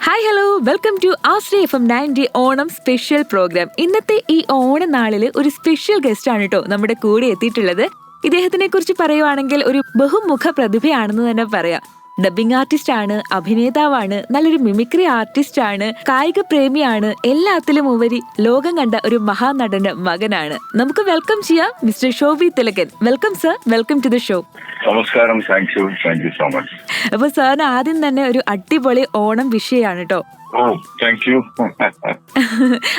Hi hello welcome to Ashraya FM 90 Onam special program. ഇന്നത്തെ ഈ ഓണനാളില് ഒരു സ്പെഷ്യൽ ഗസ്റ്റ് ആണ് കേട്ടോ നമ്മുടെ കൂടെ എത്തിയിട്ടുള്ളത്. ഇദ്ദേഹത്തിനെ കുറിച്ച് പറയുവാണെങ്കിൽ ഒരു ബഹുമുഖ പ്രതിഭയാണെന്ന് തന്നെ പറയാം. ഡബിംഗ് ആർട്ടിസ്റ്റ് ആണ്, അഭിനേതാവാണ്, നല്ലൊരു മിമിക്രി ആർട്ടിസ്റ്റ് ആണ്, കായിക പ്രേമിയാണ്, എല്ലാത്തിലും ഉപരി ലോകം കണ്ട ഒരു മഹാനടന്റെ മകനാണ്. നമുക്ക് വെൽക്കം ചെയ്യാം mister Shobi Thilakan. Welcome sir, welcome to the show. നമസ്കാരം. Thank you so much. അപ്പൊ സാറിന് ആദ്യം തന്നെ ഒരു അടിപൊളി ഓണം വിഷയമാണ് കേട്ടോ. Thank you.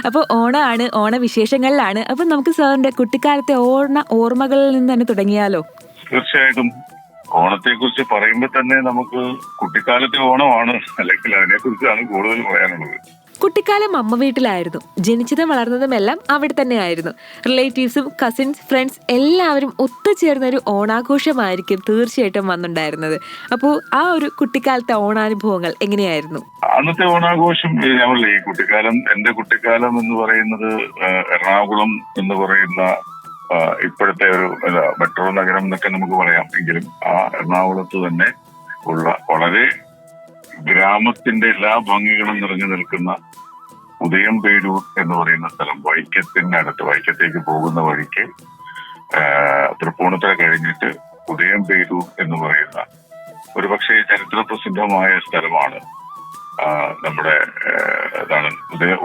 അപ്പൊ ഓണമാണ്, ഓണവിശേഷങ്ങളിലാണ്. അപ്പൊ നമുക്ക് സാറിന്റെ കുട്ടിക്കാലത്തെ ഓർമ്മകളിൽ നിന്ന് തന്നെ തുടങ്ങിയാലോ? തീർച്ചയായിട്ടും. ഓണത്തെ കുറിച്ച് പറയുമ്പോൾ തന്നെ നമുക്ക് കുട്ടിക്കാലത്തെ ഓണമാണ്, അല്ലെങ്കിൽ അതിനെ കുറിച്ചാണ് കൂടുതൽ പറയാനുള്ളത്. കുട്ടിക്കാലം അമ്മ വീട്ടിലായിരുന്നു. ജനിച്ചതും വളർന്നതും എല്ലാം അവിടെ തന്നെയായിരുന്നു. റിലേറ്റീവ്സും കസിൻസ് ഫ്രണ്ട്സ് എല്ലാവരും ഒത്തുചേർന്ന ഒരു ഓണാഘോഷമായിരിക്കും തീർച്ചയായിട്ടും വന്നിട്ടുണ്ടായിരുന്നത്. അപ്പോൾ ആ ഒരു കുട്ടിക്കാലത്തെ ഓണാനുഭവങ്ങൾ എങ്ങനെയായിരുന്നു? അന്നത്തെ ഓണാഘോഷം ഞങ്ങളുടെ ഈ കുട്ടിക്കാലം, എന്റെ കുട്ടിക്കാലം എന്ന് പറയുന്നത് എറണാകുളം എന്ന് പറയുന്ന ഇപ്പോഴത്തെ ഒരു മെട്രോ നഗരം എന്നൊക്കെ നമുക്ക് പറയാം. എങ്കിലും ആ എറണാകുളത്ത് തന്നെ ഉള്ള വളരെ ഗ്രാമത്തിന്റെ എല്ലാ ഭംഗികളും നിറഞ്ഞു നിൽക്കുന്ന ഉദയംപേരൂർ എന്ന് പറയുന്ന സ്ഥലം, വൈക്കത്തിന്റെ അടുത്ത്, വൈക്കത്തേക്ക് പോകുന്ന വഴിക്ക് തൃപ്പൂണിത്തുറ കഴിഞ്ഞിട്ട് ഉദയംപേരൂർ എന്ന് പറയുന്ന ഒരു പക്ഷേ ചരിത്ര പ്രസിദ്ധമായ സ്ഥലമാണ്. നമ്മുടെ ഇതാണ്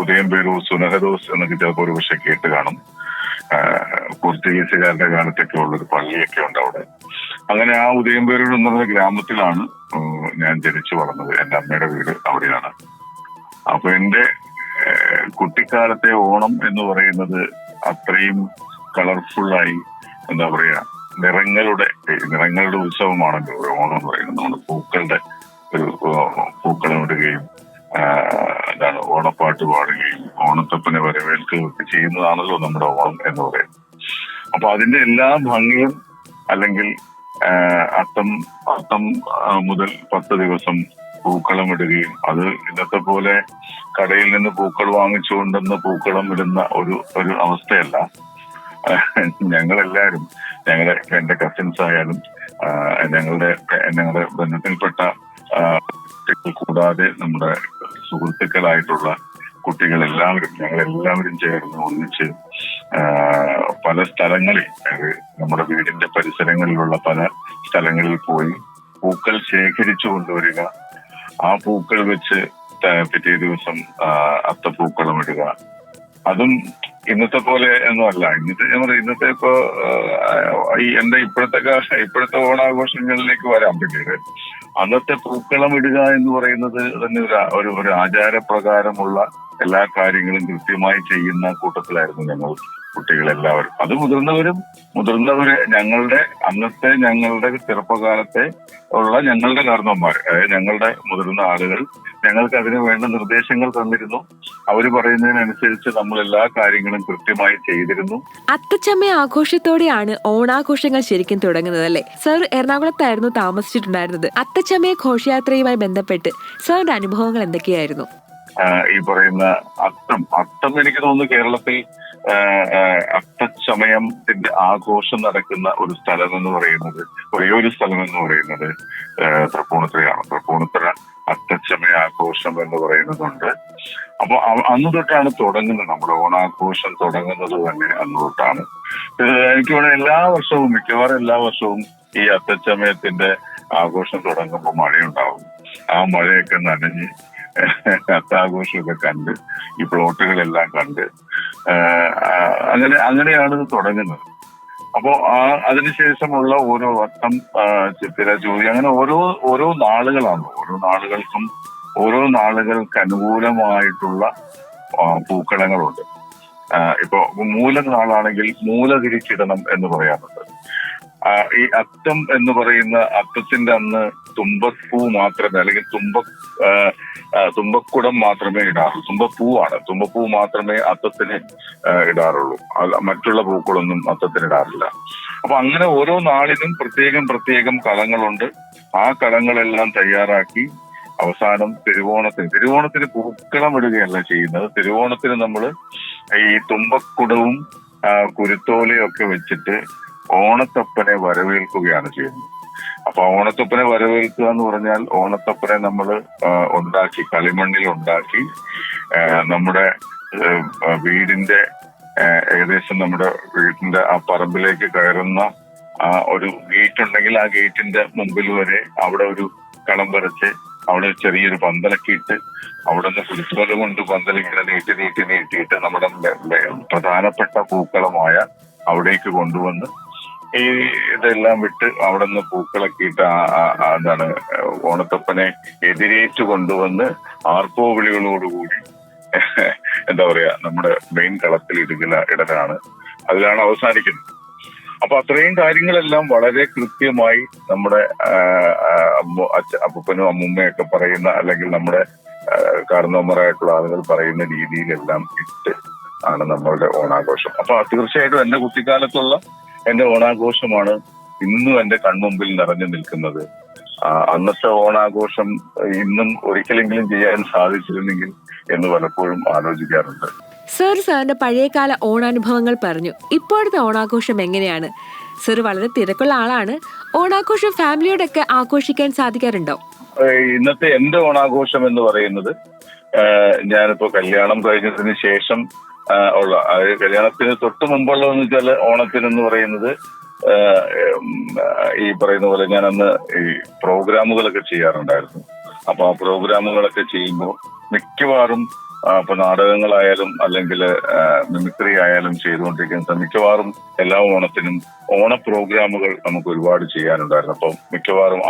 ഉദയംപേരൂർ സുനഹദോസ് എന്നൊക്കെ ചിലപ്പോൾ ഒരു പക്ഷെ കേട്ട് കാണും. പോർച്ചുഗീസുകാരുടെ കാലത്തൊക്കെ ഉള്ളൊരു പള്ളിയൊക്കെ ഉണ്ട് അവിടെ. അങ്ങനെ ആ ഉദയംപേരൂർ എന്നുള്ള ഗ്രാമത്തിലാണ് ഞാൻ ജനിച്ചു വളർന്നത്. എന്റെ അമ്മയുടെ വീട് അവിടെയാണ്. അപ്പൊ എന്റെ കുട്ടിക്കാലത്തെ ഓണം എന്ന് പറയുന്നത് അത്രയും കളർഫുള്ളായി, എന്താ പറയാ, നിറങ്ങളുടെ ഉത്സവമാണല്ലോ ഓണം എന്ന് പറയുന്നത്. നമ്മുടെ പൂക്കളുടെ ഒരു പൂക്കളമിടുകയും എന്താണ് ഓണപ്പാട്ട് പാടുകയും ഓണത്തപ്പനെ വരവേൽക്കുകയും ഒക്കെ ചെയ്യുന്നതാണല്ലോ നമ്മുടെ ഓണം എന്ന് പറയുന്നത്. അപ്പൊ അതിന്റെ എല്ലാ ഭംഗിയും, അല്ലെങ്കിൽ അത്തം മുതൽ 10 ദിവസം പൂക്കളം ഇടുകയും, അത് ഇന്നത്തെ പോലെ കടയിൽ നിന്ന് പൂക്കൾ വാങ്ങിച്ചുകൊണ്ടെന്ന് പൂക്കളം ഇടുന്ന ഒരു അവസ്ഥയല്ല. ഞങ്ങളെല്ലാവരും, എന്റെ കസിൻസ് ആയാലും ഞങ്ങളുടെ ബന്ധത്തിൽപ്പെട്ട കൂടാതെ നമ്മുടെ സുഹൃത്തുക്കളായിട്ടുള്ള ഞങ്ങളെല്ലാവരും ചേർന്ന് ഒന്നിച്ച് പല സ്ഥലങ്ങളിൽ, നമ്മുടെ വീടിന്റെ പരിസരങ്ങളിലുള്ള പല സ്ഥലങ്ങളിൽ പോയി പൂക്കൾ ശേഖരിച്ചു കൊണ്ടുവരിക, ആ പൂക്കൾ വെച്ച് പിറ്റേ ദിവസം അത്തപ്പൂക്കളം ഇടുക. അതും ഇന്നത്തെ പോലെ ഒന്നുമല്ല. ഇന്നത്തെ ഇപ്പോ എന്റെ ഇപ്പോഴത്തെ ഓണാഘോഷങ്ങളിലേക്ക് വരാം പിന്നീട്. അന്നത്തെ പൂക്കളം ഇടുക എന്ന് പറയുന്നത് തന്നെ ഒരു ആചാരപ്രകാരമുള്ള എല്ലാ കാര്യങ്ങളും കൃത്യമായി ചെയ്യുന്ന കൂട്ടത്തിലായിരുന്നു ഞങ്ങൾ കുട്ടികളെല്ലാവരും. അത് മുതിർന്നവര് ഞങ്ങളുടെ ചെറുപ്പകാലത്തെ ഉള്ള ഞങ്ങളുടെ കാരണവന്മാർ, അതായത് ഞങ്ങളുടെ മുതിർന്ന ആളുകൾ ഞങ്ങൾക്ക് അതിന് വേണ്ട നിർദ്ദേശങ്ങൾ തന്നിരുന്നു. അവര് പറയുന്നതിനനുസരിച്ച് നമ്മൾ എല്ലാ കാര്യങ്ങളും കൃത്യമായി ചെയ്തിരുന്നു. അത്തച്ചമയ ആഘോഷത്തോടെയാണ് ഓണാഘോഷങ്ങൾ ശരിക്കും തുടങ്ങുന്നത് അല്ലേ? സർ എറണാകുളത്തായിരുന്നു താമസിച്ചിട്ടുണ്ടായിരുന്നത്. അത്തച്ചമയ ഘോഷയാത്രയുമായി ബന്ധപ്പെട്ട് സാറിന്റെ അനുഭവങ്ങൾ എന്തൊക്കെയായിരുന്നു? ഈ പറയുന്ന അത്തം എനിക്ക് തോന്നുന്നു കേരളത്തിൽ അത്തച്ചമയത്തിന്റെ ആഘോഷം നടക്കുന്ന ഒരു സ്ഥലം എന്ന് പറയുന്നത്, ഒരേ ഒരു സ്ഥലം എന്ന് പറയുന്നത് തൃപ്പൂണിത്തുറയാണ്. തൃപ്പൂണിത്തുറ അത്തച്ചമയ ആഘോഷം എന്ന് പറയുന്നതുണ്ട്. അപ്പൊ അന്ന് തൊട്ടാണ് തുടങ്ങുന്നത്, നമ്മുടെ ഓണാഘോഷം തുടങ്ങുന്നത് തന്നെ അന്ന് തൊട്ടാണ്. എനിക്ക് തോന്നുന്നു മിക്കവാറും എല്ലാ വർഷവും ഈ അത്തച്ചമയത്തിന്റെ ആഘോഷം തുടങ്ങുമ്പോൾ മഴയുണ്ടാവും. ആ മഴയൊക്കെ നനഞ്ഞ് അത്താഘോഷമൊക്കെ കണ്ട്, ഈ പ്ലോട്ടുകളെല്ലാം കണ്ട് അങ്ങനെയാണ് ഇത് തുടങ്ങുന്നത്. അപ്പോ അതിനുശേഷമുള്ള ഓരോ വട്ടം, ചിത്തിര, ജൂലി, അങ്ങനെ ഓരോ നാളുകളാണ്. ഓരോ നാളുകൾക്ക് അനുകൂലമായിട്ടുള്ള പൂക്കളങ്ങളുണ്ട്. ഇപ്പൊ മൂലനാളാണെങ്കിൽ മൂലതിരിച്ചിടണം എന്ന് പറയാറുണ്ട്. ഈ അത്തം എന്ന് പറയുന്ന അത്തത്തിന്റെ അന്ന് തുമ്പപ്പൂ മാത്രമേ, അല്ലെങ്കിൽ തുമ്പക്കുടം മാത്രമേ ഇടാറുള്ളൂ. തുമ്പപ്പൂ മാത്രമേ അത്തത്തിന് ഇടാറുള്ളൂ. മറ്റുള്ള പൂക്കളൊന്നും അത്തത്തിന് ഇടാറില്ല. അപ്പൊ അങ്ങനെ ഓരോ നാളിനും പ്രത്യേകം കളങ്ങളുണ്ട്. ആ കളങ്ങളെല്ലാം തയ്യാറാക്കി അവസാനം തിരുവോണത്തിന് പൂക്കളം ഇടുകയല്ല ചെയ്യുന്നത്. തിരുവോണത്തിന് നമ്മൾ ഈ തുമ്പക്കുടവും കുരുത്തോലയും ഒക്കെ വെച്ചിട്ട് ഓണത്തപ്പനെ വരവേൽക്കുകയാണ് ചെയ്യുന്നത്. അപ്പൊ ഓണത്തപ്പനെ വരവേൽക്കുക എന്ന് പറഞ്ഞാൽ ഓണത്തപ്പനെ നമ്മൾ ഉണ്ടാക്കി, കളിമണ്ണിൽ ഉണ്ടാക്കി നമ്മുടെ വീടിന്റെ ഏകദേശം നമ്മുടെ വീടിന്റെ ആ പറമ്പിലേക്ക് കയറുന്ന ആ ഒരു ഗേറ്റ് ഉണ്ടെങ്കിൽ ആ ഗേറ്റിന്റെ മുമ്പിൽ വരെ അവിടെ ഒരു കളം വരച്ച് അവിടെ ചെറിയൊരു പന്തലൊക്കെ ഇട്ട് അവിടെ നിന്ന് കുരുത്തോല കൊണ്ട് പന്തലിങ്ങനെ നീട്ടിയിട്ട് നമ്മുടെ പ്രധാനപ്പെട്ട പൂക്കളമായ അവിടേക്ക് കൊണ്ടുവന്ന് ഈ ഇതെല്ലാം വിട്ട് അവിടെ നിന്ന് പൂക്കളൊക്കെ ഇട്ട് എന്താണ് ഓണത്തപ്പനെ എതിരേറ്റ് കൊണ്ടുവന്ന് ആർപ്പോ വിളികളോടുകൂടി എന്താ പറയാ നമ്മുടെ മെയിൻ കളത്തിൽ ഇടലാണ്, അതിലാണ് അവസാനിക്കുന്നത്. അപ്പൊ അത്രയും കാര്യങ്ങളെല്ലാം വളരെ കൃത്യമായി നമ്മുടെ അപ്പൂപ്പനും അമ്മൂമ്മയൊക്കെ പറയുന്ന, അല്ലെങ്കിൽ നമ്മുടെ കാരണവന്മാരായിട്ടുള്ള ആളുകൾ പറയുന്ന രീതിയിലെല്ലാം ഇട്ട് ആണ് നമ്മളുടെ ഓണാഘോഷം. അപ്പൊ തീർച്ചയായിട്ടും എന്റെ കുട്ടിക്കാലത്തുള്ള എന്റെ ഓണാഘോഷമാണ് ഇന്നും എന്റെ കൺമുമ്പിൽ നിറഞ്ഞു നിൽക്കുന്നത്. അന്നത്തെ ഓണാഘോഷം ഇന്നും ഒരിക്കലെങ്കിലും ചെയ്യാൻ സാധിച്ചിരുന്നെങ്കിൽ എന്ന് പലപ്പോഴും ആലോചിക്കാറുണ്ട്. സർ, സാറിന്റെ പഴയകാല ഓണാനുഭവങ്ങൾ പറഞ്ഞു. ഇപ്പോഴത്തെ ഓണാഘോഷം എങ്ങനെയാണ്? സർ വളരെ തിരക്കുള്ള ആളാണ്. ഓണാഘോഷം ഫാമിലിയോടൊക്കെ ആഘോഷിക്കാൻ സാധിക്കാറുണ്ടോ? ഇന്നത്തെ എന്റെ ഓണാഘോഷം എന്ന് പറയുന്നത്, ഞാനിപ്പോ കല്യാണം കഴിഞ്ഞതിന് ശേഷം ഉള്ള, കല്യാണത്തിന് തൊട്ട് മുമ്പുള്ളതെന്ന് വെച്ചാൽ ഓണത്തിനെന്ന് പറയുന്നത് ഈ പറയുന്ന പോലെ ഞാൻ അന്ന് ഈ പ്രോഗ്രാമുകളൊക്കെ ചെയ്യാറുണ്ടായിരുന്നു. അപ്പൊ ആ പ്രോഗ്രാമുകളൊക്കെ ചെയ്യുമ്പോൾ മിക്കവാറും ഇപ്പൊ നാടകങ്ങളായാലും അല്ലെങ്കിൽ മിമിക്രി ആയാലും ചെയ്തുകൊണ്ടിരിക്കുന്ന മിക്കവാറും എല്ലാ ഓണത്തിനും ഓണ പ്രോഗ്രാമുകൾ നമുക്ക് ഒരുപാട് ചെയ്യാനുണ്ടായിരുന്നു. അപ്പം മിക്കവാറും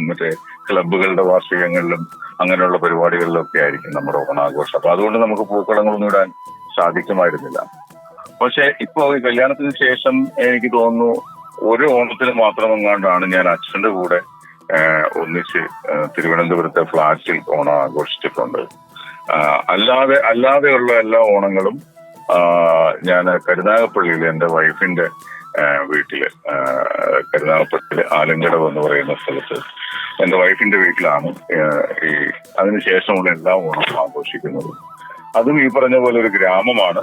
മറ്റേ ക്ലബ്ബുകളുടെ വാർഷികങ്ങളിലും അങ്ങനെയുള്ള പരിപാടികളിലൊക്കെ ആയിരിക്കും നമ്മുടെ ഓണാഘോഷം. അപ്പൊ അതുകൊണ്ട് നമുക്ക് പൂക്കളങ്ങളൊന്നും ഇടാൻ സാധിക്കുമായിരുന്നില്ല. പക്ഷെ ഇപ്പൊ ഈ കല്യാണത്തിന് ശേഷം എനിക്ക് തോന്നുന്നു ഒരു ഓണത്തിന് മാത്രമെങ്ങാണ്ടാണ് ഞാൻ അച്ഛന്റെ കൂടെ ഒന്നിച്ച് തിരുവനന്തപുരത്തെ ഫ്ലാറ്റിൽ ഓണം ആഘോഷിച്ചിട്ടുണ്ട്. അല്ലാതെയുള്ള എല്ലാ ഓണങ്ങളും ഞാൻ കരുനാഗപ്പള്ളിയിൽ എന്റെ വൈഫിന്റെ വീട്ടില്, കരുനാഗപ്പള്ളിയില് ആലങ്കടവ് എന്ന് പറയുന്ന സ്ഥലത്ത് എന്റെ വൈഫിന്റെ വീട്ടിലാണ് ഈ അതിനുശേഷമുള്ള എല്ലാ ഓണവും ആഘോഷിക്കുന്നത്. അതും ഈ പറഞ്ഞ പോലെ ഒരു ഗ്രാമമാണ്.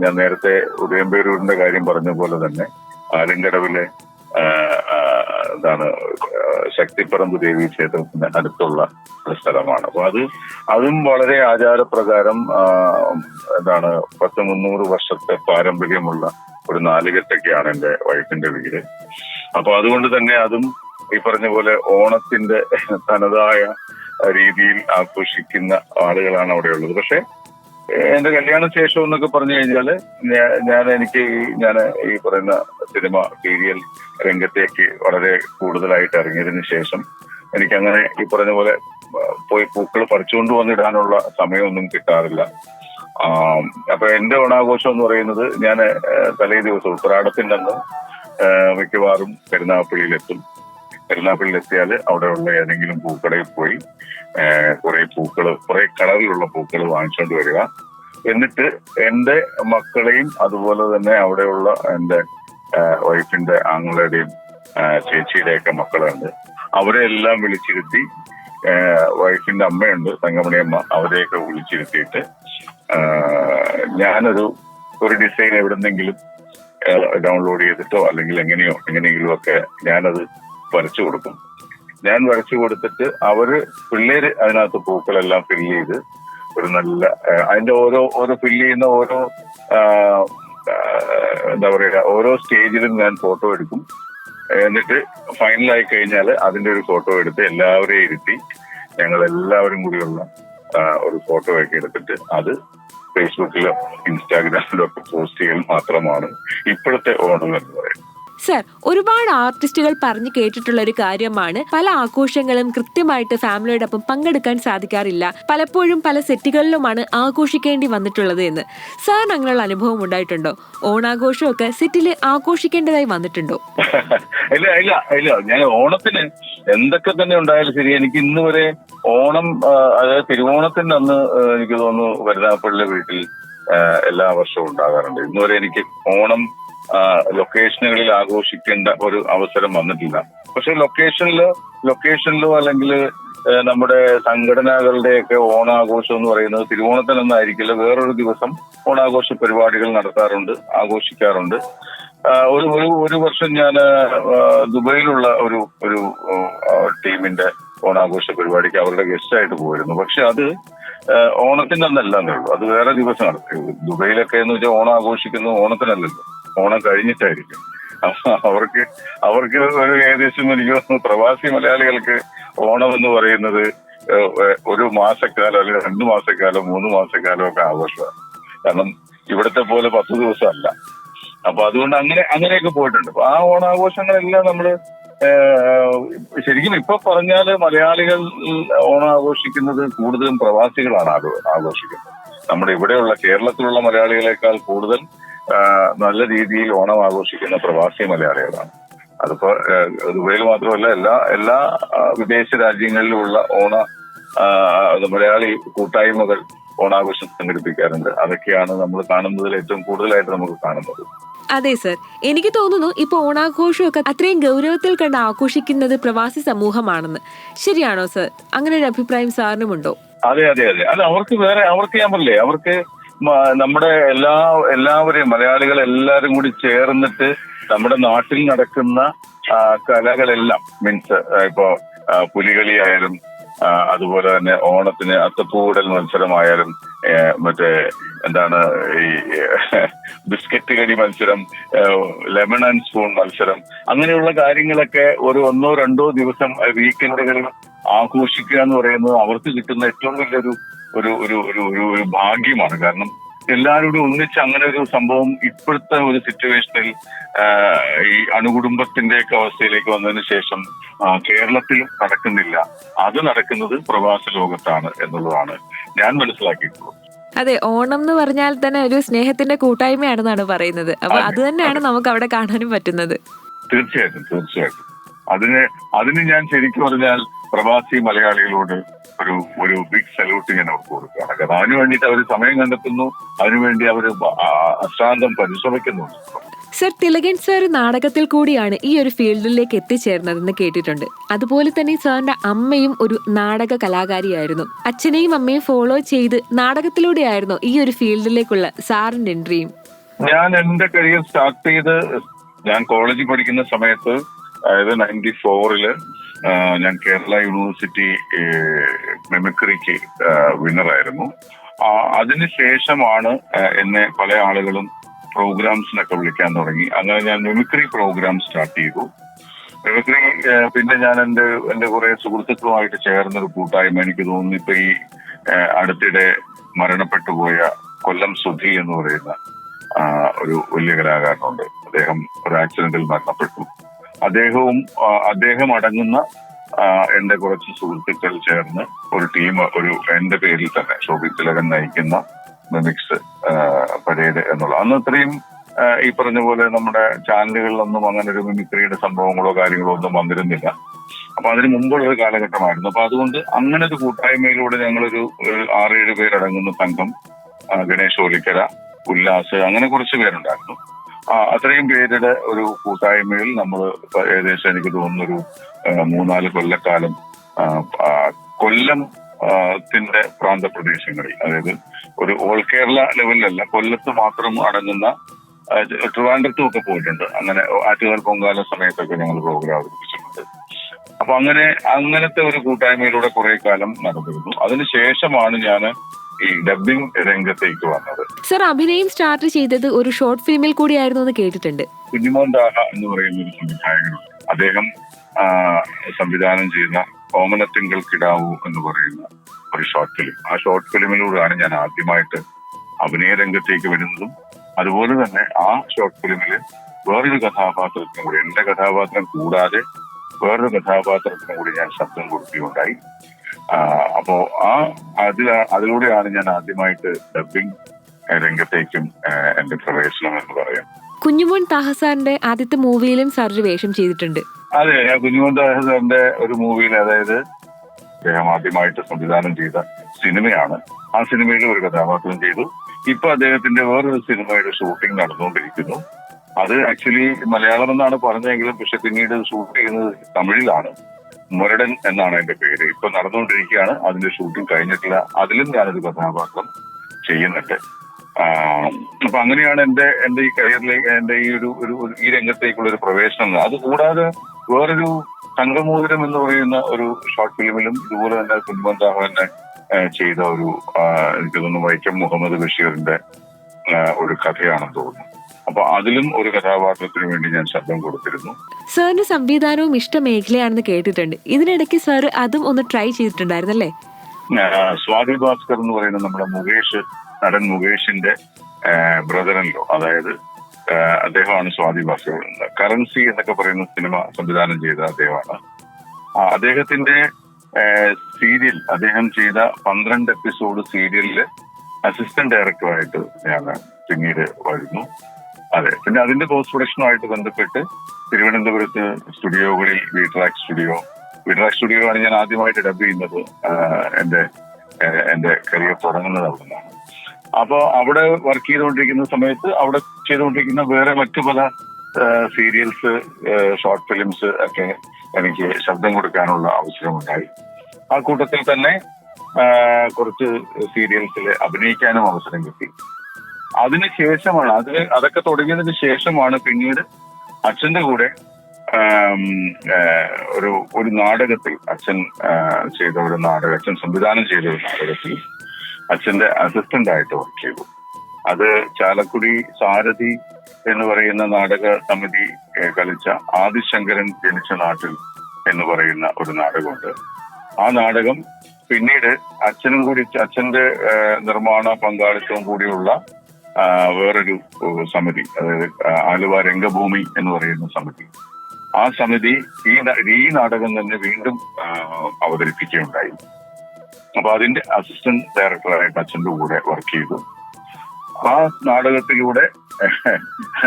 ഞാൻ നേരത്തെ ഉദയംപേരൂരിന്റെ കാര്യം പറഞ്ഞ പോലെ തന്നെ ആലങ്കടവിലെ ശക്തിപ്പറമ്പ് ദേവി ക്ഷേത്രത്തിന് അടുത്തുള്ള ഒരു സ്ഥലമാണ്. അപ്പൊ അതും വളരെ ആചാരപ്രകാരം 100-300 വർഷത്തെ പാരമ്പര്യമുള്ള ഒരു നാലുകെട്ടൊക്കെയാണ് എന്റെ വൈഫിന്റെ വീട്. അപ്പൊ അതുകൊണ്ട് തന്നെ അതും ഈ പറഞ്ഞ പോലെ ഓണത്തിന്റെ തനതായ രീതിയിൽ ആഘോഷിക്കുന്ന ആളുകളാണ് അവിടെ ഉള്ളത്. പക്ഷെ എന്റെ കല്യാണ ശേഷം എന്നൊക്കെ പറഞ്ഞു കഴിഞ്ഞാല് ഞാൻ ഈ പറയുന്ന സിനിമ സീരിയൽ രംഗത്തേക്ക് വളരെ കൂടുതലായിട്ട് ഇറങ്ങിയതിനു ശേഷം എനിക്കങ്ങനെ ഈ പറഞ്ഞ പോലെ പോയി പൂക്കൾ പറിച്ചുകൊണ്ട് വന്നിടാനുള്ള സമയമൊന്നും കിട്ടാറില്ല. അപ്പൊ എന്റെ ഓണാഘോഷം എന്ന് പറയുന്നത് ഞാൻ തലേ ദിവസം ഉത്രാടത്തിന്റെ അന്ന് മിക്കവാറും കരുനാഗപ്പള്ളിയിലെത്തും. കരുനാഗപ്പള്ളിയിലെത്തിയാൽ അവിടെയുള്ള ഏതെങ്കിലും പൂക്കടയിൽ പോയി കുറെ കളറിലുള്ള പൂക്കൾ വാങ്ങിച്ചുകൊണ്ട് വരിക. എന്നിട്ട് എന്റെ മക്കളെയും അതുപോലെ തന്നെ അവിടെയുള്ള എന്റെ വൈഫിന്റെ ആങ്ങളുടെയും ചേച്ചിയുടെയൊക്കെ മക്കളുണ്ട്, അവരെ എല്ലാം വിളിച്ചിരുത്തി, വൈഫിന്റെ അമ്മയുണ്ട് തങ്കമണി അമ്മ, അവരെയൊക്കെ വിളിച്ചിരുത്തിയിട്ട് ഞാനൊരു ഡിസൈൻ എവിടെന്നെങ്കിലും ഡൗൺലോഡ് ചെയ്തിട്ടോ അല്ലെങ്കിൽ എങ്ങനെയെങ്കിലും ഒക്കെ ഞാനത് വരച്ചു കൊടുക്കും. ഞാൻ വരച്ചു കൊടുത്തിട്ട് പിള്ളേര് അതിനകത്ത് പൂക്കളെല്ലാം ഫില്ല് ചെയ്ത് ഒരു നല്ല അതിന്റെ ഓരോ ഫില്ല് ചെയ്യുന്ന ഓരോ സ്റ്റേജിലും ഞാൻ ഫോട്ടോ എടുക്കും. എന്നിട്ട് ഫൈനലായി കഴിഞ്ഞാൽ അതിന്റെ ഒരു ഫോട്ടോ എടുത്ത് എല്ലാവരെയും ഇരുത്തി ഞങ്ങൾ എല്ലാവരും കൂടിയുള്ള ഒരു ഫോട്ടോ ഒക്കെ എടുത്തിട്ട് അത് ഫേസ്ബുക്കിലോ ഇൻസ്റ്റാഗ്രാമിലോ ഒക്കെ പോസ്റ്റ് ചെയ്യൽ മാത്രമാണ് ഇപ്പോഴത്തെ ഓണം എന്ന് പറയുന്നത്. സർ, ഒരുപാട് ആർട്ടിസ്റ്റുകൾ പറഞ്ഞു കേട്ടിട്ടുള്ള ഒരു കാര്യമാണ് പല ആഘോഷങ്ങളും കൃത്യമായിട്ട് ഫാമിലിയോടൊപ്പം പങ്കെടുക്കാൻ സാധിക്കാറില്ല, പലപ്പോഴും പല സെറ്റുകളിലുമാണ് ആഘോഷിക്കേണ്ടി വന്നിട്ടുള്ളത് എന്ന്. സാറിന് അങ്ങനെയുള്ള അനുഭവം ഉണ്ടായിട്ടുണ്ടോ? ഓണാഘോഷമൊക്കെ സെറ്റില് ആഘോഷിക്കേണ്ടതായി വന്നിട്ടുണ്ടോ? ഇല്ല ഞാൻ ഓണത്തിന് എന്തൊക്കെ തന്നെ ഉണ്ടായാലും ശരി, എനിക്ക് ഇന്ന് വരെ ഓണം, അതായത് തിരുവോണത്തിന്റെ അന്ന് എനിക്ക് തോന്നുന്നു കരുനാഗപ്പള്ളിയിലെ വീട്ടിൽ എല്ലാ വർഷവും ഉണ്ടാകാറുണ്ട്. ഇന്ന് വരെ എനിക്ക് ഓണം ലൊക്കേഷനുകളിൽ ആഘോഷിക്കേണ്ട ഒരു അവസരം വന്നിട്ടില്ല. പക്ഷെ ലൊക്കേഷനിലോ അല്ലെങ്കിൽ നമ്മുടെ സംഘടനകളുടെയൊക്കെ ഓണാഘോഷം എന്ന് പറയുന്നത് തിരുവോണത്തിനൊന്നായിരിക്കില്ല, വേറൊരു ദിവസം ഓണാഘോഷ പരിപാടികൾ നടത്താറുണ്ട്, ആഘോഷിക്കാറുണ്ട്. ഒരു വർഷം ഞാൻ ദുബൈയിലുള്ള ഒരു ഒരു ടീമിന്റെ ഓണാഘോഷ പരിപാടിക്ക് അവരുടെ ഗസ്റ്റായിട്ട് പോയിരുന്നു. പക്ഷെ അത് ഓണത്തിന്റെ അന്നല്ലാന്നേ ഉള്ളൂ, അത് വേറെ ദിവസമാണ്. ദുബൈയിലൊക്കെ എന്ന് വെച്ചാൽ ഓണം ആഘോഷിക്കുന്നത് ഓണത്തിനല്ലല്ലോ, ഓണം കഴിഞ്ഞിട്ടായിരിക്കും. അവർക്ക് ഒരു ഏകദേശം എനിക്ക് തോന്നുന്നു പ്രവാസി മലയാളികൾക്ക് ഓണം എന്ന് പറയുന്നത് ഒരു മാസക്കാലം അല്ലെങ്കിൽ 2 മാസക്കാലം 3 മാസക്കാലം ഒക്കെ ആഘോഷമാണ്. കാരണം ഇവിടത്തെ പോലെ 10 ദിവസം അല്ല. അപ്പൊ അതുകൊണ്ട് അങ്ങനെയൊക്കെ പോയിട്ടുണ്ട്. അപ്പൊ ആ ഓണാഘോഷങ്ങളെല്ലാം നമ്മള് ശരിക്കും ഇപ്പൊ പറഞ്ഞാല് മലയാളികൾ ഓണം ആഘോഷിക്കുന്നത് കൂടുതലും പ്രവാസികളാണ് ആഘോഷിക്കുന്നത്. നമ്മുടെ ഇവിടെയുള്ള കേരളത്തിലുള്ള മലയാളികളെക്കാൾ കൂടുതൽ നല്ല രീതിയിൽ ഓണം ആഘോഷിക്കുന്ന പ്രവാസി മലയാളികളാണ്. അതിപ്പോ ദുബൈയിൽ മാത്രമല്ല, എല്ലാ വിദേശ രാജ്യങ്ങളിലുമുള്ള മലയാളി കൂട്ടായ്മകൾ ഓണാഘോഷം സംഘടിപ്പിക്കാറുണ്ട്. അതൊക്കെയാണ് നമ്മൾ കാണുന്നതിൽ ഏറ്റവും കൂടുതലായിട്ട് നമുക്ക് കാണുന്നത്. അതെ സർ, എനിക്ക് തോന്നുന്നു ഇപ്പൊ ഓണാഘോഷമൊക്കെ അത്രയും ഗൗരവത്തിൽ കണ്ട് ആഘോഷിക്കുന്നത് പ്രവാസി സമൂഹമാണെന്ന്. ശരിയാണോ സർ? അങ്ങനെ ഒരു അഭിപ്രായം സാറിനുമുണ്ടോ? അതെ, അവർക്ക് ഞാൻ പറഞ്ഞില്ലേ, അവർക്ക് നമ്മുടെ എല്ലാവരെയും മലയാളികൾ എല്ലാവരും കൂടി ചേർന്നിട്ട് നമ്മുടെ നാട്ടിൽ നടക്കുന്ന കലകളെല്ലാം, മീൻസ് ഇപ്പോ പുലികളി ആയാലും, അതുപോലെ തന്നെ ഓണത്തിന് അത്തപ്പൂടൽ മത്സരമായാലും, മറ്റേ എന്താണ് ഈ ബിസ്ക്കറ്റ് കടി മത്സരം, ലെമൺ ആൻഡ് സ്പൂൺ മത്സരം, അങ്ങനെയുള്ള കാര്യങ്ങളൊക്കെ ഒരു 1-2 ദിവസം വീക്കെൻഡുകളിൽ ആഘോഷിക്കുക എന്ന് പറയുന്നത് അവർക്ക് കിട്ടുന്ന ഏറ്റവും വലിയൊരു ഒരു ഭാഗ്യമാണ്. കാരണം എല്ലാവരോടും ഒന്നിച്ച് അങ്ങനെ ഒരു സംഭവം ഇപ്പോഴത്തെ ഒരു സിറ്റുവേഷനിൽ ഈ അണുകുടുംബത്തിന്റെയൊക്കെ അവസ്ഥയിലേക്ക് വന്നതിന് ശേഷം കേരളത്തിലും നടക്കുന്നില്ല. അത് നടക്കുന്നത് പ്രവാസ ലോകത്താണ് എന്നുള്ളതാണ് ഞാൻ മനസ്സിലാക്കിയിട്ടുള്ളത്. അതെ, ഓണം എന്ന് പറഞ്ഞാൽ തന്നെ ഒരു സ്നേഹത്തിന്റെ കൂട്ടായ്മയാണെന്നാണ് പറയുന്നത്. അപ്പൊ അത് തന്നെയാണ് നമുക്ക് അവിടെ കാണാനും പറ്റുന്നത്. തീർച്ചയായിട്ടും അതിന് ഞാൻ ശരിക്കും പറഞ്ഞാൽ പ്രവാസി മലയാളികളോട് ഒരു ബിഗ് സല്യൂട്ട് ഞാൻ അവർക്ക് കൊടുക്കുകയാണ്. കാരണം അതിനു വേണ്ടിയിട്ട് അവർ സമയം കണ്ടെത്തുന്നു, അതിനുവേണ്ടി അവർ അശ്രാന്തം പരിശ്രമിക്കുന്നുണ്ട്. സർ, തിലകൻ സാർ നാടകത്തിൽ കൂടിയാണ് ഈ ഒരു ഫീൽഡിലേക്ക് എത്തിച്ചേർന്നതെന്ന് കേട്ടിട്ടുണ്ട്. അതുപോലെ തന്നെ സാറിന്റെ അമ്മയും ഒരു നാടക കലാകാരിയായിരുന്നു. അച്ഛനെയും അമ്മയും ഫോളോ ചെയ്ത് നാടകത്തിലൂടെയായിരുന്നു ഈ ഒരു ഫീൽഡിലേക്കുള്ള സാറിന്റെ എൻട്രിയും. ഞാൻ എന്റെ കരിയർ സ്റ്റാർട്ട് ചെയ്ത് ഞാൻ കോളേജിൽ പഠിക്കുന്ന സമയത്ത്, അതായത് 94-ല് ഞാൻ കേരള യൂണിവേഴ്സിറ്റി മിമിക്രിക്ക് വിന്നറായിരുന്നു. അതിനുശേഷമാണ് എന്നെ പല ആളുകളും പ്രോഗ്രാംസിനൊക്കെ വിളിക്കാൻ തുടങ്ങി. അങ്ങനെ ഞാൻ മിമിക്രി പ്രോഗ്രാം സ്റ്റാർട്ട് ചെയ്തു. മിമിക്രി പിന്നെ ഞാൻ എന്റെ കുറെ സുഹൃത്തുക്കളുമായിട്ട് ചേർന്നൊരു കൂട്ടായ്മ, എനിക്ക് തോന്നുന്നു ഇപ്പൊ ഈ അടുത്തിടെ മരണപ്പെട്ടു പോയ കൊല്ലം സുധി എന്ന് പറയുന്ന ഒരു വലിയ കലാകാരനുണ്ട്. അദ്ദേഹം ഒരു ആക്സിഡന്റിൽ മരണപ്പെട്ടു. അദ്ദേഹം അടങ്ങുന്ന എന്റെ കുറച്ച് സുഹൃത്തുക്കൾ ചേർന്ന് ഒരു ടീം, എന്റെ പേരിൽ തന്നെ ശോഭി തിലകൻ നയിക്കുന്ന മിമിക്സ് പരേഡ് എന്നുള്ള, അന്ന് ഇത്രയും ഈ പറഞ്ഞ പോലെ നമ്മുടെ ചാനലുകളിലൊന്നും അങ്ങനെ ഒരു മിമിക്രിയുടെ സംഭവങ്ങളോ കാര്യങ്ങളോ ഒന്നും വന്നിരുന്നില്ല. അപ്പൊ അതിന് മുമ്പുള്ള ഒരു കാലഘട്ടമായിരുന്നു. അപ്പൊ അതുകൊണ്ട് അങ്ങനെ ഒരു കൂട്ടായ്മയിലൂടെ ഞങ്ങളൊരു 6-7 പേരടങ്ങുന്ന സംഘം, ഗണേഷ് ഓലിക്കര, ഉല്ലാസ്, അങ്ങനെ കുറച്ച് പേരുണ്ടായിരുന്നു. അത്രയും പേരുടെ ഒരു കൂട്ടായ്മയിൽ നമ്മൾ ഏകദേശം എനിക്ക് തോന്നുന്നൊരു 3-4 കൊല്ലക്കാലം കൊല്ലം ത്തിന്റെ പ്രാന്തപ്രദേശങ്ങളിൽ, അതായത് ഒരു ഓൾ കേരള ലെവലിലല്ല, കൊല്ലത്ത് മാത്രം അടങ്ങുന്ന ട്രിവാൻഡ്രത്തും ഒക്കെ പോയിട്ടുണ്ട്. അങ്ങനെ ആറ്റുകാൽ പൊങ്കാല സമയത്തൊക്കെ ഞങ്ങൾ പ്രോഗ്രാം അവതരിപ്പിച്ചിട്ടുണ്ട്. അപ്പൊ അങ്ങനത്തെ ഒരു കൂട്ടായ്മയിലൂടെ കുറെ കാലം നടന്നിരുന്നു. അതിനുശേഷമാണ് ഞാൻ ഈ ഡബ്ബിംഗ് രംഗത്തേക്ക് വന്നത്. സർ, അഭിനയം സ്റ്റാർട്ട് ചെയ്തത് ഒരു ഷോർട്ട് ഫിലിമിൽ കൂടിയായിരുന്നു എന്ന് കേട്ടിട്ടുണ്ട്. കുഞ്ഞുമോൻ ദാഹ എന്ന് പറയുന്ന ഒരു സംവിധായകനുണ്ട്. അദ്ദേഹം സംവിധാനം ചെയ്യുന്ന ഓമനത്തിങ്കൾ കിടാവു എന്ന് പറയുന്ന ഒരു ഷോർട്ട് ഫിലിം. ആ ഷോർട്ട് ഫിലിമിലൂടെയാണ് ഞാൻ ആദ്യമായിട്ട് അഭിനയ രംഗത്തേക്ക് വരുന്നതും. അതുപോലെ തന്നെ ആ ഷോർട്ട് ഫിലിമില് വേറൊരു കഥാപാത്രത്തിനും കൂടി, എന്റെ കഥാപാത്രം കൂടാതെ വേറൊരു കഥാപാത്രത്തിനും കൂടി ഞാൻ ശബ്ദം കൊടുക്കുകയുണ്ടായി. അപ്പോ അതിലൂടെയാണ് ഞാൻ ആദ്യമായിട്ട് ഡബ്ബിംഗ് രംഗത്തേക്കും എന്റെ പ്രവേശനം എന്ന് പറയാം. കുഞ്ഞുമോൻ താഹ സാറിന്റെ ആദ്യത്തെ മൂവിയിലും സാർ ഒരു വേഷം ചെയ്തിട്ടുണ്ട്. അതെ, കുഞ്ഞുമോൻ താഹ സാറിന്റെ ഒരു മൂവിയിൽ, അതായത് അദ്ദേഹം ആദ്യമായിട്ട് സംവിധാനം ചെയ്ത സിനിമയാണ്. ആ സിനിമയിൽ ഒരു കഥാപാത്രം ചെയ്തു. ഇപ്പൊ അദ്ദേഹത്തിന്റെ വേറൊരു സിനിമയുടെ ഷൂട്ടിംഗ് നടന്നുകൊണ്ടിരിക്കുന്നു. അത് ആക്ച്വലി മലയാളം എന്നാണ് പറഞ്ഞെങ്കിലും പക്ഷെ പിന്നീട് ഷൂട്ട് ചെയ്യുന്നത് തമിഴിലാണ്. മുരടൻ എന്നാണ് എന്റെ പേര്. ഇപ്പൊ നടന്നുകൊണ്ടിരിക്കുകയാണ്. അതിന്റെ ഷൂട്ടിംഗ് കഴിഞ്ഞിട്ടില്ല. അതിലും ഞാനൊരു കഥാപാത്രം ചെയ്യുന്നുണ്ട്. അപ്പൊ അങ്ങനെയാണ് എന്റെ ഈ കരിയറിലേക്ക്, എന്റെ ഈ രംഗത്തേക്കുള്ള ഒരു പ്രവേശനം. അത് കൂടാതെ വേറൊരു സംഘമോതിരം എന്ന് പറയുന്ന ഒരു ഷോർട്ട് ഫിലിമിലും ഇതുപോലെ തന്നെ കുഞ്ഞുമോൻ സാഹു തന്നെ ചെയ്ത ഒരു എനിക്ക് തോന്നുന്നു വൈക്കം മുഹമ്മദ് ബഷീറിന്റെ ഒരു കഥയാണെന്ന് തോന്നുന്നു. അപ്പൊ അതിലും ഒരു കഥാപാത്രത്തിന് വേണ്ടി ഞാൻ ശബ്ദം കൊടുത്തിരുന്നു. സാറിന് സംവിധാനവും ഇഷ്ട മേഖലയാണെന്ന് കേട്ടിട്ടുണ്ട്. ഇതിനിടയ്ക്ക് സാർ അതും ഒന്ന് ട്രൈ ചെയ്തിട്ടുണ്ടായിരുന്നല്ലേ? സ്വാതി ഭാസ്കർ എന്ന് പറയുന്ന നമ്മുടെ നടൻ മുകേഷിന്റെ ബ്രദറിൻലോ, അതായത് അദ്ദേഹമാണ് സ്വാതി ഭാസ്കർ. കറൻസി എന്നൊക്കെ പറയുന്ന സിനിമ സംവിധാനം ചെയ്ത അദ്ദേഹമാണ്. അദ്ദേഹത്തിന്റെ സീരിയൽ, അദ്ദേഹം ചെയ്ത 12 എപ്പിസോഡ് സീരിയലില് അസിസ്റ്റന്റ് ഡയറക്ടറായിട്ട് ഞാൻ പിന്നീട് വരുന്നു. അതെ, പിന്നെ അതിന്റെ പോസ്റ്റ് പ്രൊഡക്ഷനുമായിട്ട് ബന്ധപ്പെട്ട് തിരുവനന്തപുരത്ത് സ്റ്റുഡിയോകളിൽ വീട്രാക് സ്റ്റുഡിയോയിലാണ് ഞാൻ ആദ്യമായിട്ട് ഡബ് ചെയ്യുന്നത്. എന്റെ കരിയർ തുടങ്ങുന്നത് അവിടെ നിന്നാണ്. അപ്പൊ അവിടെ വർക്ക് ചെയ്തുകൊണ്ടിരിക്കുന്ന സമയത്ത് അവിടെ ചെയ്തുകൊണ്ടിരിക്കുന്ന വേറെ മറ്റു പല സീരിയൽസ്, ഷോർട്ട് ഫിലിംസ് ഒക്കെ എനിക്ക് ശബ്ദം കൊടുക്കാനുള്ള അവസരമുണ്ടായി. ആ കൂട്ടത്തിൽ തന്നെ കുറച്ച് സീരിയൽസിൽ അഭിനയിക്കാനും അവസരം കിട്ടി. അതിനുശേഷമാണ് അതൊക്കെ തുടങ്ങിയതിന് ശേഷമാണ് പിന്നീട് അച്ഛന്റെ കൂടെ ഒരു നാടകത്തിൽ അച്ഛൻ ചെയ്ത ഒരു നാടകം, അച്ഛൻ സംവിധാനം ചെയ്ത ഒരു നാടകത്തിൽ അച്ഛന്റെ അസിസ്റ്റന്റ് ആയിട്ട് വർക്ക് ചെയ്തു. അത് ചാലക്കുടി സാരഥി എന്ന് പറയുന്ന നാടക സമിതി കളിച്ച ആദിശങ്കരൻ ജനിച്ച നാട്ടിൽ എന്ന് പറയുന്ന ഒരു നാടകമുണ്ട്. ആ നാടകം പിന്നീട് അച്ഛന്റെ നിർമ്മാണ പങ്കാളിത്തവും കൂടിയുള്ള വേറൊരു സമിതി, അതായത് ആലുവ രംഗഭൂമി എന്ന് പറയുന്ന സമിതി, ആ സമിതി ഈ നാടകം തന്നെ വീണ്ടും അവതരിപ്പിക്കുകയുണ്ടായി. അപ്പൊ അതിന്റെ അസിസ്റ്റന്റ് ഡയറക്ടറായിട്ട് അച്ഛന്റെ കൂടെ വർക്ക് ചെയ്തു. ആ നാടകത്തിലൂടെ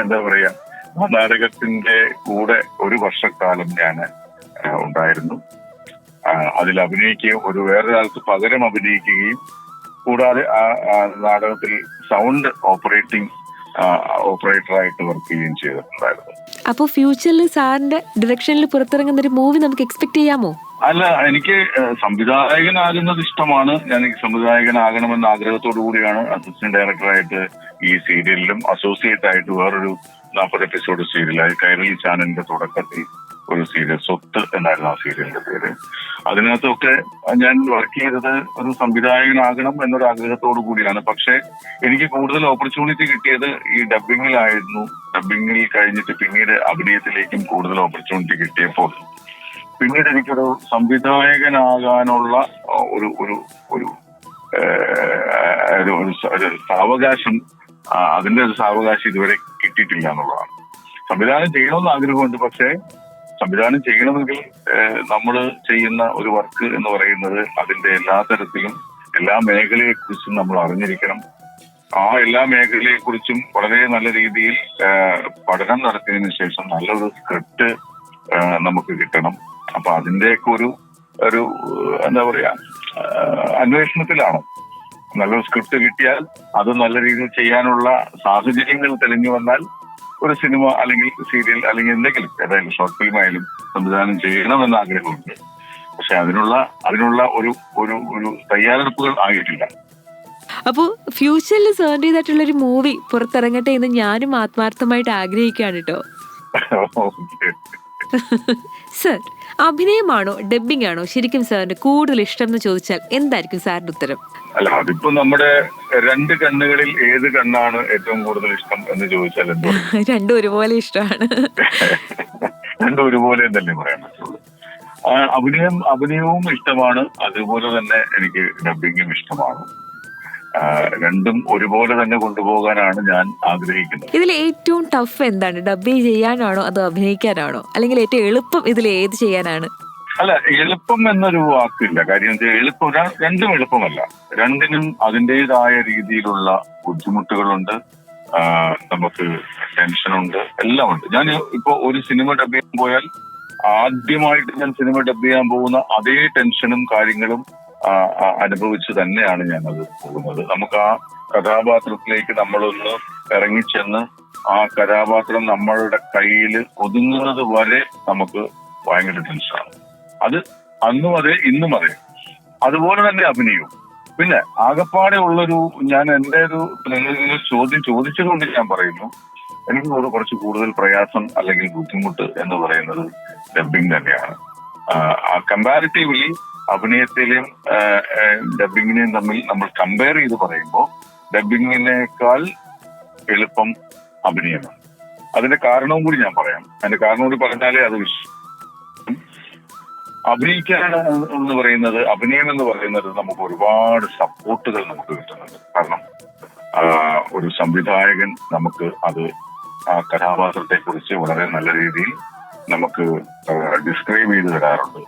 എന്താ പറയാ, ആ നാടകത്തിന്റെ കൂടെ ഒരു വർഷക്കാലം ഞാൻ ഉണ്ടായിരുന്നു. അതിൽ അഭിനയിക്കുകയും വേറൊരാൾക്ക് പകരം അഭിനയിക്കുകയും കൂടാതെ ആ നാടകത്തിൽ സൗണ്ട് ഓപ്പറേറ്ററായിട്ട് വർക്ക് ചെയ്യുകയും ചെയ്തിട്ടുണ്ടായിരുന്നു. അപ്പൊ ഫ്യൂച്ചറിൽ സാറിന്റെ ഡയറക്ഷനിൽ പുറത്തിറങ്ങുന്ന ഒരു മൂവി നമുക്ക് എക്സ്പെക്ട് ചെയ്യാമോ? അല്ല, എനിക്ക് സംവിധായകനാകുന്നത് ഇഷ്ടമാണ്. ഞാൻ സംവിധായകനാകണമെന്ന ആഗ്രഹത്തോടു കൂടിയാണ് അസിസ്റ്റന്റ് ഡയറക്ടറായിട്ട് ഈ സീരിയലിലും അസോസിയേറ്റ് ആയിട്ട് വേറൊരു 40 എപ്പിസോഡ് സീരിയലായി കൈരളി ചാനലിന്റെ തുടക്കത്തിൽ ഒരു സീരിയൽ, സ്വത്ത് എന്നായിരുന്നു ആ സീരിയലിന്റെ പേര്. അതിനകത്തൊക്കെ ഞാൻ വർക്ക് ചെയ്തത് ഒരു സംവിധായകനാകണം എന്നൊരു ആഗ്രഹത്തോടു കൂടിയാണ്. പക്ഷെ എനിക്ക് കൂടുതൽ ഓപ്പർച്യൂണിറ്റി കിട്ടിയത് ഈ ഡബ്ബിങ്ങിലായിരുന്നു. ഡബ്ബിങ്ങിൽ കഴിഞ്ഞിട്ട് പിന്നീട് അഭിനയത്തിലേക്കും കൂടുതൽ ഓപ്പർച്യൂണിറ്റി കിട്ടിയപ്പോൾ പിന്നീട് എനിക്കൊരു സംവിധായകനാകാനുള്ള ഒരു സാവകാശം, അതിന്റെ ഒരു സാവകാശം ഇതുവരെ കിട്ടിയിട്ടില്ല എന്നുള്ളതാണ്. സംവിധാനം ചെയ്യണമെന്ന് ആഗ്രഹമുണ്ട്. പക്ഷേ സംവിധാനം ചെയ്യണമെങ്കിൽ നമ്മൾ ചെയ്യുന്ന ഒരു വർക്ക് എന്ന് പറയുന്നത് അതിന്റെ എല്ലാ തരത്തിലും എല്ലാ മേഖലയെ കുറിച്ചും നമ്മൾ അറിഞ്ഞിരിക്കണം. ആ എല്ലാ മേഖലയെ കുറിച്ചും വളരെ നല്ല രീതിയിൽ പഠനം നടത്തിയതിനു ശേഷം നല്ലൊരു സ്ക്രിപ്റ്റ് നമുക്ക് കിട്ടണം. അപ്പൊ അതിന്റെയൊക്കെ ഒരു എന്താ പറയാ, അന്വേഷണത്തിലാണ്. നല്ലൊരു സ്ക്രിപ്റ്റ് കിട്ടിയാൽ അത് നല്ല രീതിയിൽ ചെയ്യാനുള്ള സാഹചര്യങ്ങൾ തെളിഞ്ഞു വന്നാൽ ഒരു സിനിമ അല്ലെങ്കിൽ സീരിയൽ അല്ലെങ്കിൽ എന്തെങ്കിലും ഏതായാലും ഷോർട്ട് ഫിലിം ആയാലും സംവിധാനം ചെയ്യണമെന്ന് ആഗ്രഹമുണ്ട്. പക്ഷെ അതിനുള്ള ഒരു തയ്യാറെടുപ്പുകൾ ആയിട്ടില്ല. അപ്പോ ഫ്യൂച്ചറിൽ സാറിൻ്റെതായിട്ടുള്ള ഒരു മൂവി പുറത്തിറങ്ങട്ടെ എന്ന് ഞാനും ആത്മാർത്ഥമായിട്ട് ആഗ്രഹിക്കുകയാണ് കേട്ടോ. സർ, അഭിനയമാണോ ഡബ്ബിംഗ് ആണോ ശരിക്കും സാറിന് കൂടുതൽ ഇഷ്ടം എന്ന് ചോദിച്ചാൽ എന്തായിരിക്കും സാറിന്റെ ഉത്തരം? അല്ല, അതിപ്പോ നമ്മുടെ 2 കണ്ണുകളിൽ ഏത് കണ്ണാണ് ഏറ്റവും കൂടുതൽ ഇഷ്ടം എന്ന് ചോദിച്ചാൽ എന്തോ രണ്ടും ഒരുപോലെ ഇഷ്ടമാണ്. രണ്ടും ഒരുപോലെ തന്നെ പറയാൻ പറ്റുള്ളൂ. അഭിനയവും ഇഷ്ടമാണ്, അതുപോലെ തന്നെ എനിക്ക് ഡബ്ബിങ്ങും ഇഷ്ടമാണ്. രണ്ടും ഒരുപോലെ തന്നെ കൊണ്ടുപോകാനാണ് ഞാൻ ആഗ്രഹിക്കുന്നത്. ഇതിൽ ഏറ്റവും ടഫ് എന്താണ്? ഡബ്ബ് ചെയ്യാനാണോ അതോ അഭിനയിക്കാനാണോ? അല്ലെങ്കിൽ ഏറ്റവും എളുപ്പം ഇതിൽ ഏത് ചെയ്യാനാണ്? അല്ല, എളുപ്പം എന്നൊരു വാക്കില്ല. കാര്യം രണ്ടും എളുപ്പമല്ല. രണ്ടിനും അതിൻ്റെതായ രീതിയിലുള്ള ബുദ്ധിമുട്ടുകളുണ്ട്, നമുക്ക് ടെൻഷനുണ്ട്, എല്ലാം ഉണ്ട്. ഞാൻ ഇപ്പോ ഒരു സിനിമ ഡബ് ചെയ്യാൻ പോയാൽ ആദ്യമായിട്ട് ഞാൻ സിനിമ ഡബ് ചെയ്യാൻ പോകുന്ന അതേ ടെൻഷനും കാര്യങ്ങളും അനുഭവിച്ച് തന്നെയാണ് ഞാനത് പോകുന്നത്. നമുക്ക് ആ കഥാപാത്രത്തിലേക്ക് നമ്മളൊന്ന് ഇറങ്ങിച്ചെന്ന് ആ കഥാപാത്രം നമ്മളുടെ കയ്യിൽ ഒതുങ്ങുന്നത് വരെ നമുക്ക് ഭയങ്കര ടെൻഷനാണ്. അത് അന്നും അതെ, ഇന്നും അതെ. അതുപോലെ തന്നെ അഭിനയവും. പിന്നെ ആകപ്പാടെ ഉള്ളൊരു ഞാൻ എന്റെ ഒരു ചോദ്യം ചോദിച്ചതുകൊണ്ട് ഞാൻ പറയുന്നു, എനിക്ക് കുറച്ച് കൂടുതൽ പ്രയാസം അല്ലെങ്കിൽ ബുദ്ധിമുട്ട് എന്ന് പറയുന്നത് ഡബിങ് തന്നെയാണ്. കമ്പാരിറ്റീവ്ലി അഭിനയത്തിലെയും ഡബിങ്ങിനെയും തമ്മിൽ നമ്മൾ കമ്പയർ ചെയ്ത് പറയുമ്പോൾ ഡബിങ്ങിനേക്കാൾ എളുപ്പം അഭിനയമാണ്. അതിന്റെ കാരണവും കൂടി ഞാൻ പറയാം. അതിന്റെ കാരണം കൂടി പറഞ്ഞാലേ അത് അഭിനയിക്കാൻ എന്ന് പറയുന്നത്, അഭിനയം എന്ന് പറയുന്നത് നമുക്ക് ഒരുപാട് സപ്പോർട്ടുകൾ നമുക്ക് കിട്ടുന്നുണ്ട്. കാരണം ഒരു സംവിധായകൻ നമുക്ക് അത് ആ കഥാപാത്രത്തെ കുറിച്ച് വളരെ നല്ല രീതിയിൽ നമുക്ക് ഡിസ്ക്രൈബ് ചെയ്ത് തരാറുണ്ട്,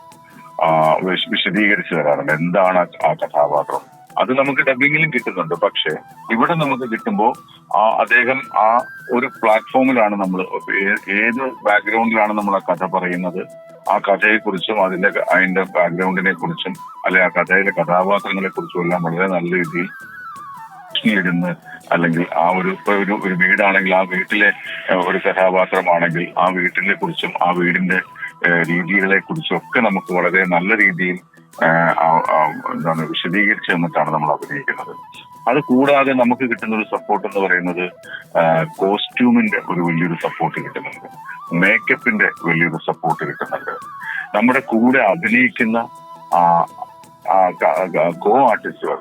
വിശദീകരിച്ച് തരാറുണ്ട് എന്താണ് ആ കഥാപാത്രം. അത് നമുക്ക് ഡബിങ്ങിലും കിട്ടുന്നുണ്ട്. പക്ഷെ ഇവിടെ നമുക്ക് കിട്ടുമ്പോൾ അദ്ദേഹം ആ ഒരു പ്ലാറ്റ്ഫോമിലാണ് നമ്മൾ, ഏത് ബാക്ക്ഗ്രൗണ്ടിലാണ് നമ്മൾ ആ കഥ പറയുന്നത്, ആ കഥയെക്കുറിച്ചും അതിന്റെ ബാക്ക്ഗ്രൗണ്ടിനെ കുറിച്ചും അല്ലെ ആ കഥയിലെ കഥാപാത്രങ്ങളെ കുറിച്ചും എല്ലാം വളരെ നല്ല രീതിയിൽ ഇടുന്ന, അല്ലെങ്കിൽ ആ ഒരു വീടാണെങ്കിൽ ആ വീട്ടിലെ ഒരു കഥാപാത്രമാണെങ്കിൽ ആ വീട്ടിനെ കുറിച്ചും ആ വീടിന്റെ രീതികളെ കുറിച്ചും ഒക്കെ നമുക്ക് വളരെ നല്ല രീതിയിൽ വിശദീകരിച്ച് തന്നിട്ടാണ് നമ്മൾ അഭിനയിക്കുന്നത്. അത് കൂടാതെ നമുക്ക് കിട്ടുന്ന ഒരു സപ്പോർട്ട് എന്ന് പറയുന്നത് കോസ്റ്റ്യൂമിന്റെ ഒരു വലിയൊരു സപ്പോർട്ട് കിട്ടുന്നുണ്ട്, മേക്കപ്പിന്റെ വലിയൊരു സപ്പോർട്ട് കിട്ടുന്നുണ്ട്. നമ്മുടെ കൂടെ അഭിനയിക്കുന്ന കോ ആർട്ടിസ്റ്റുകൾ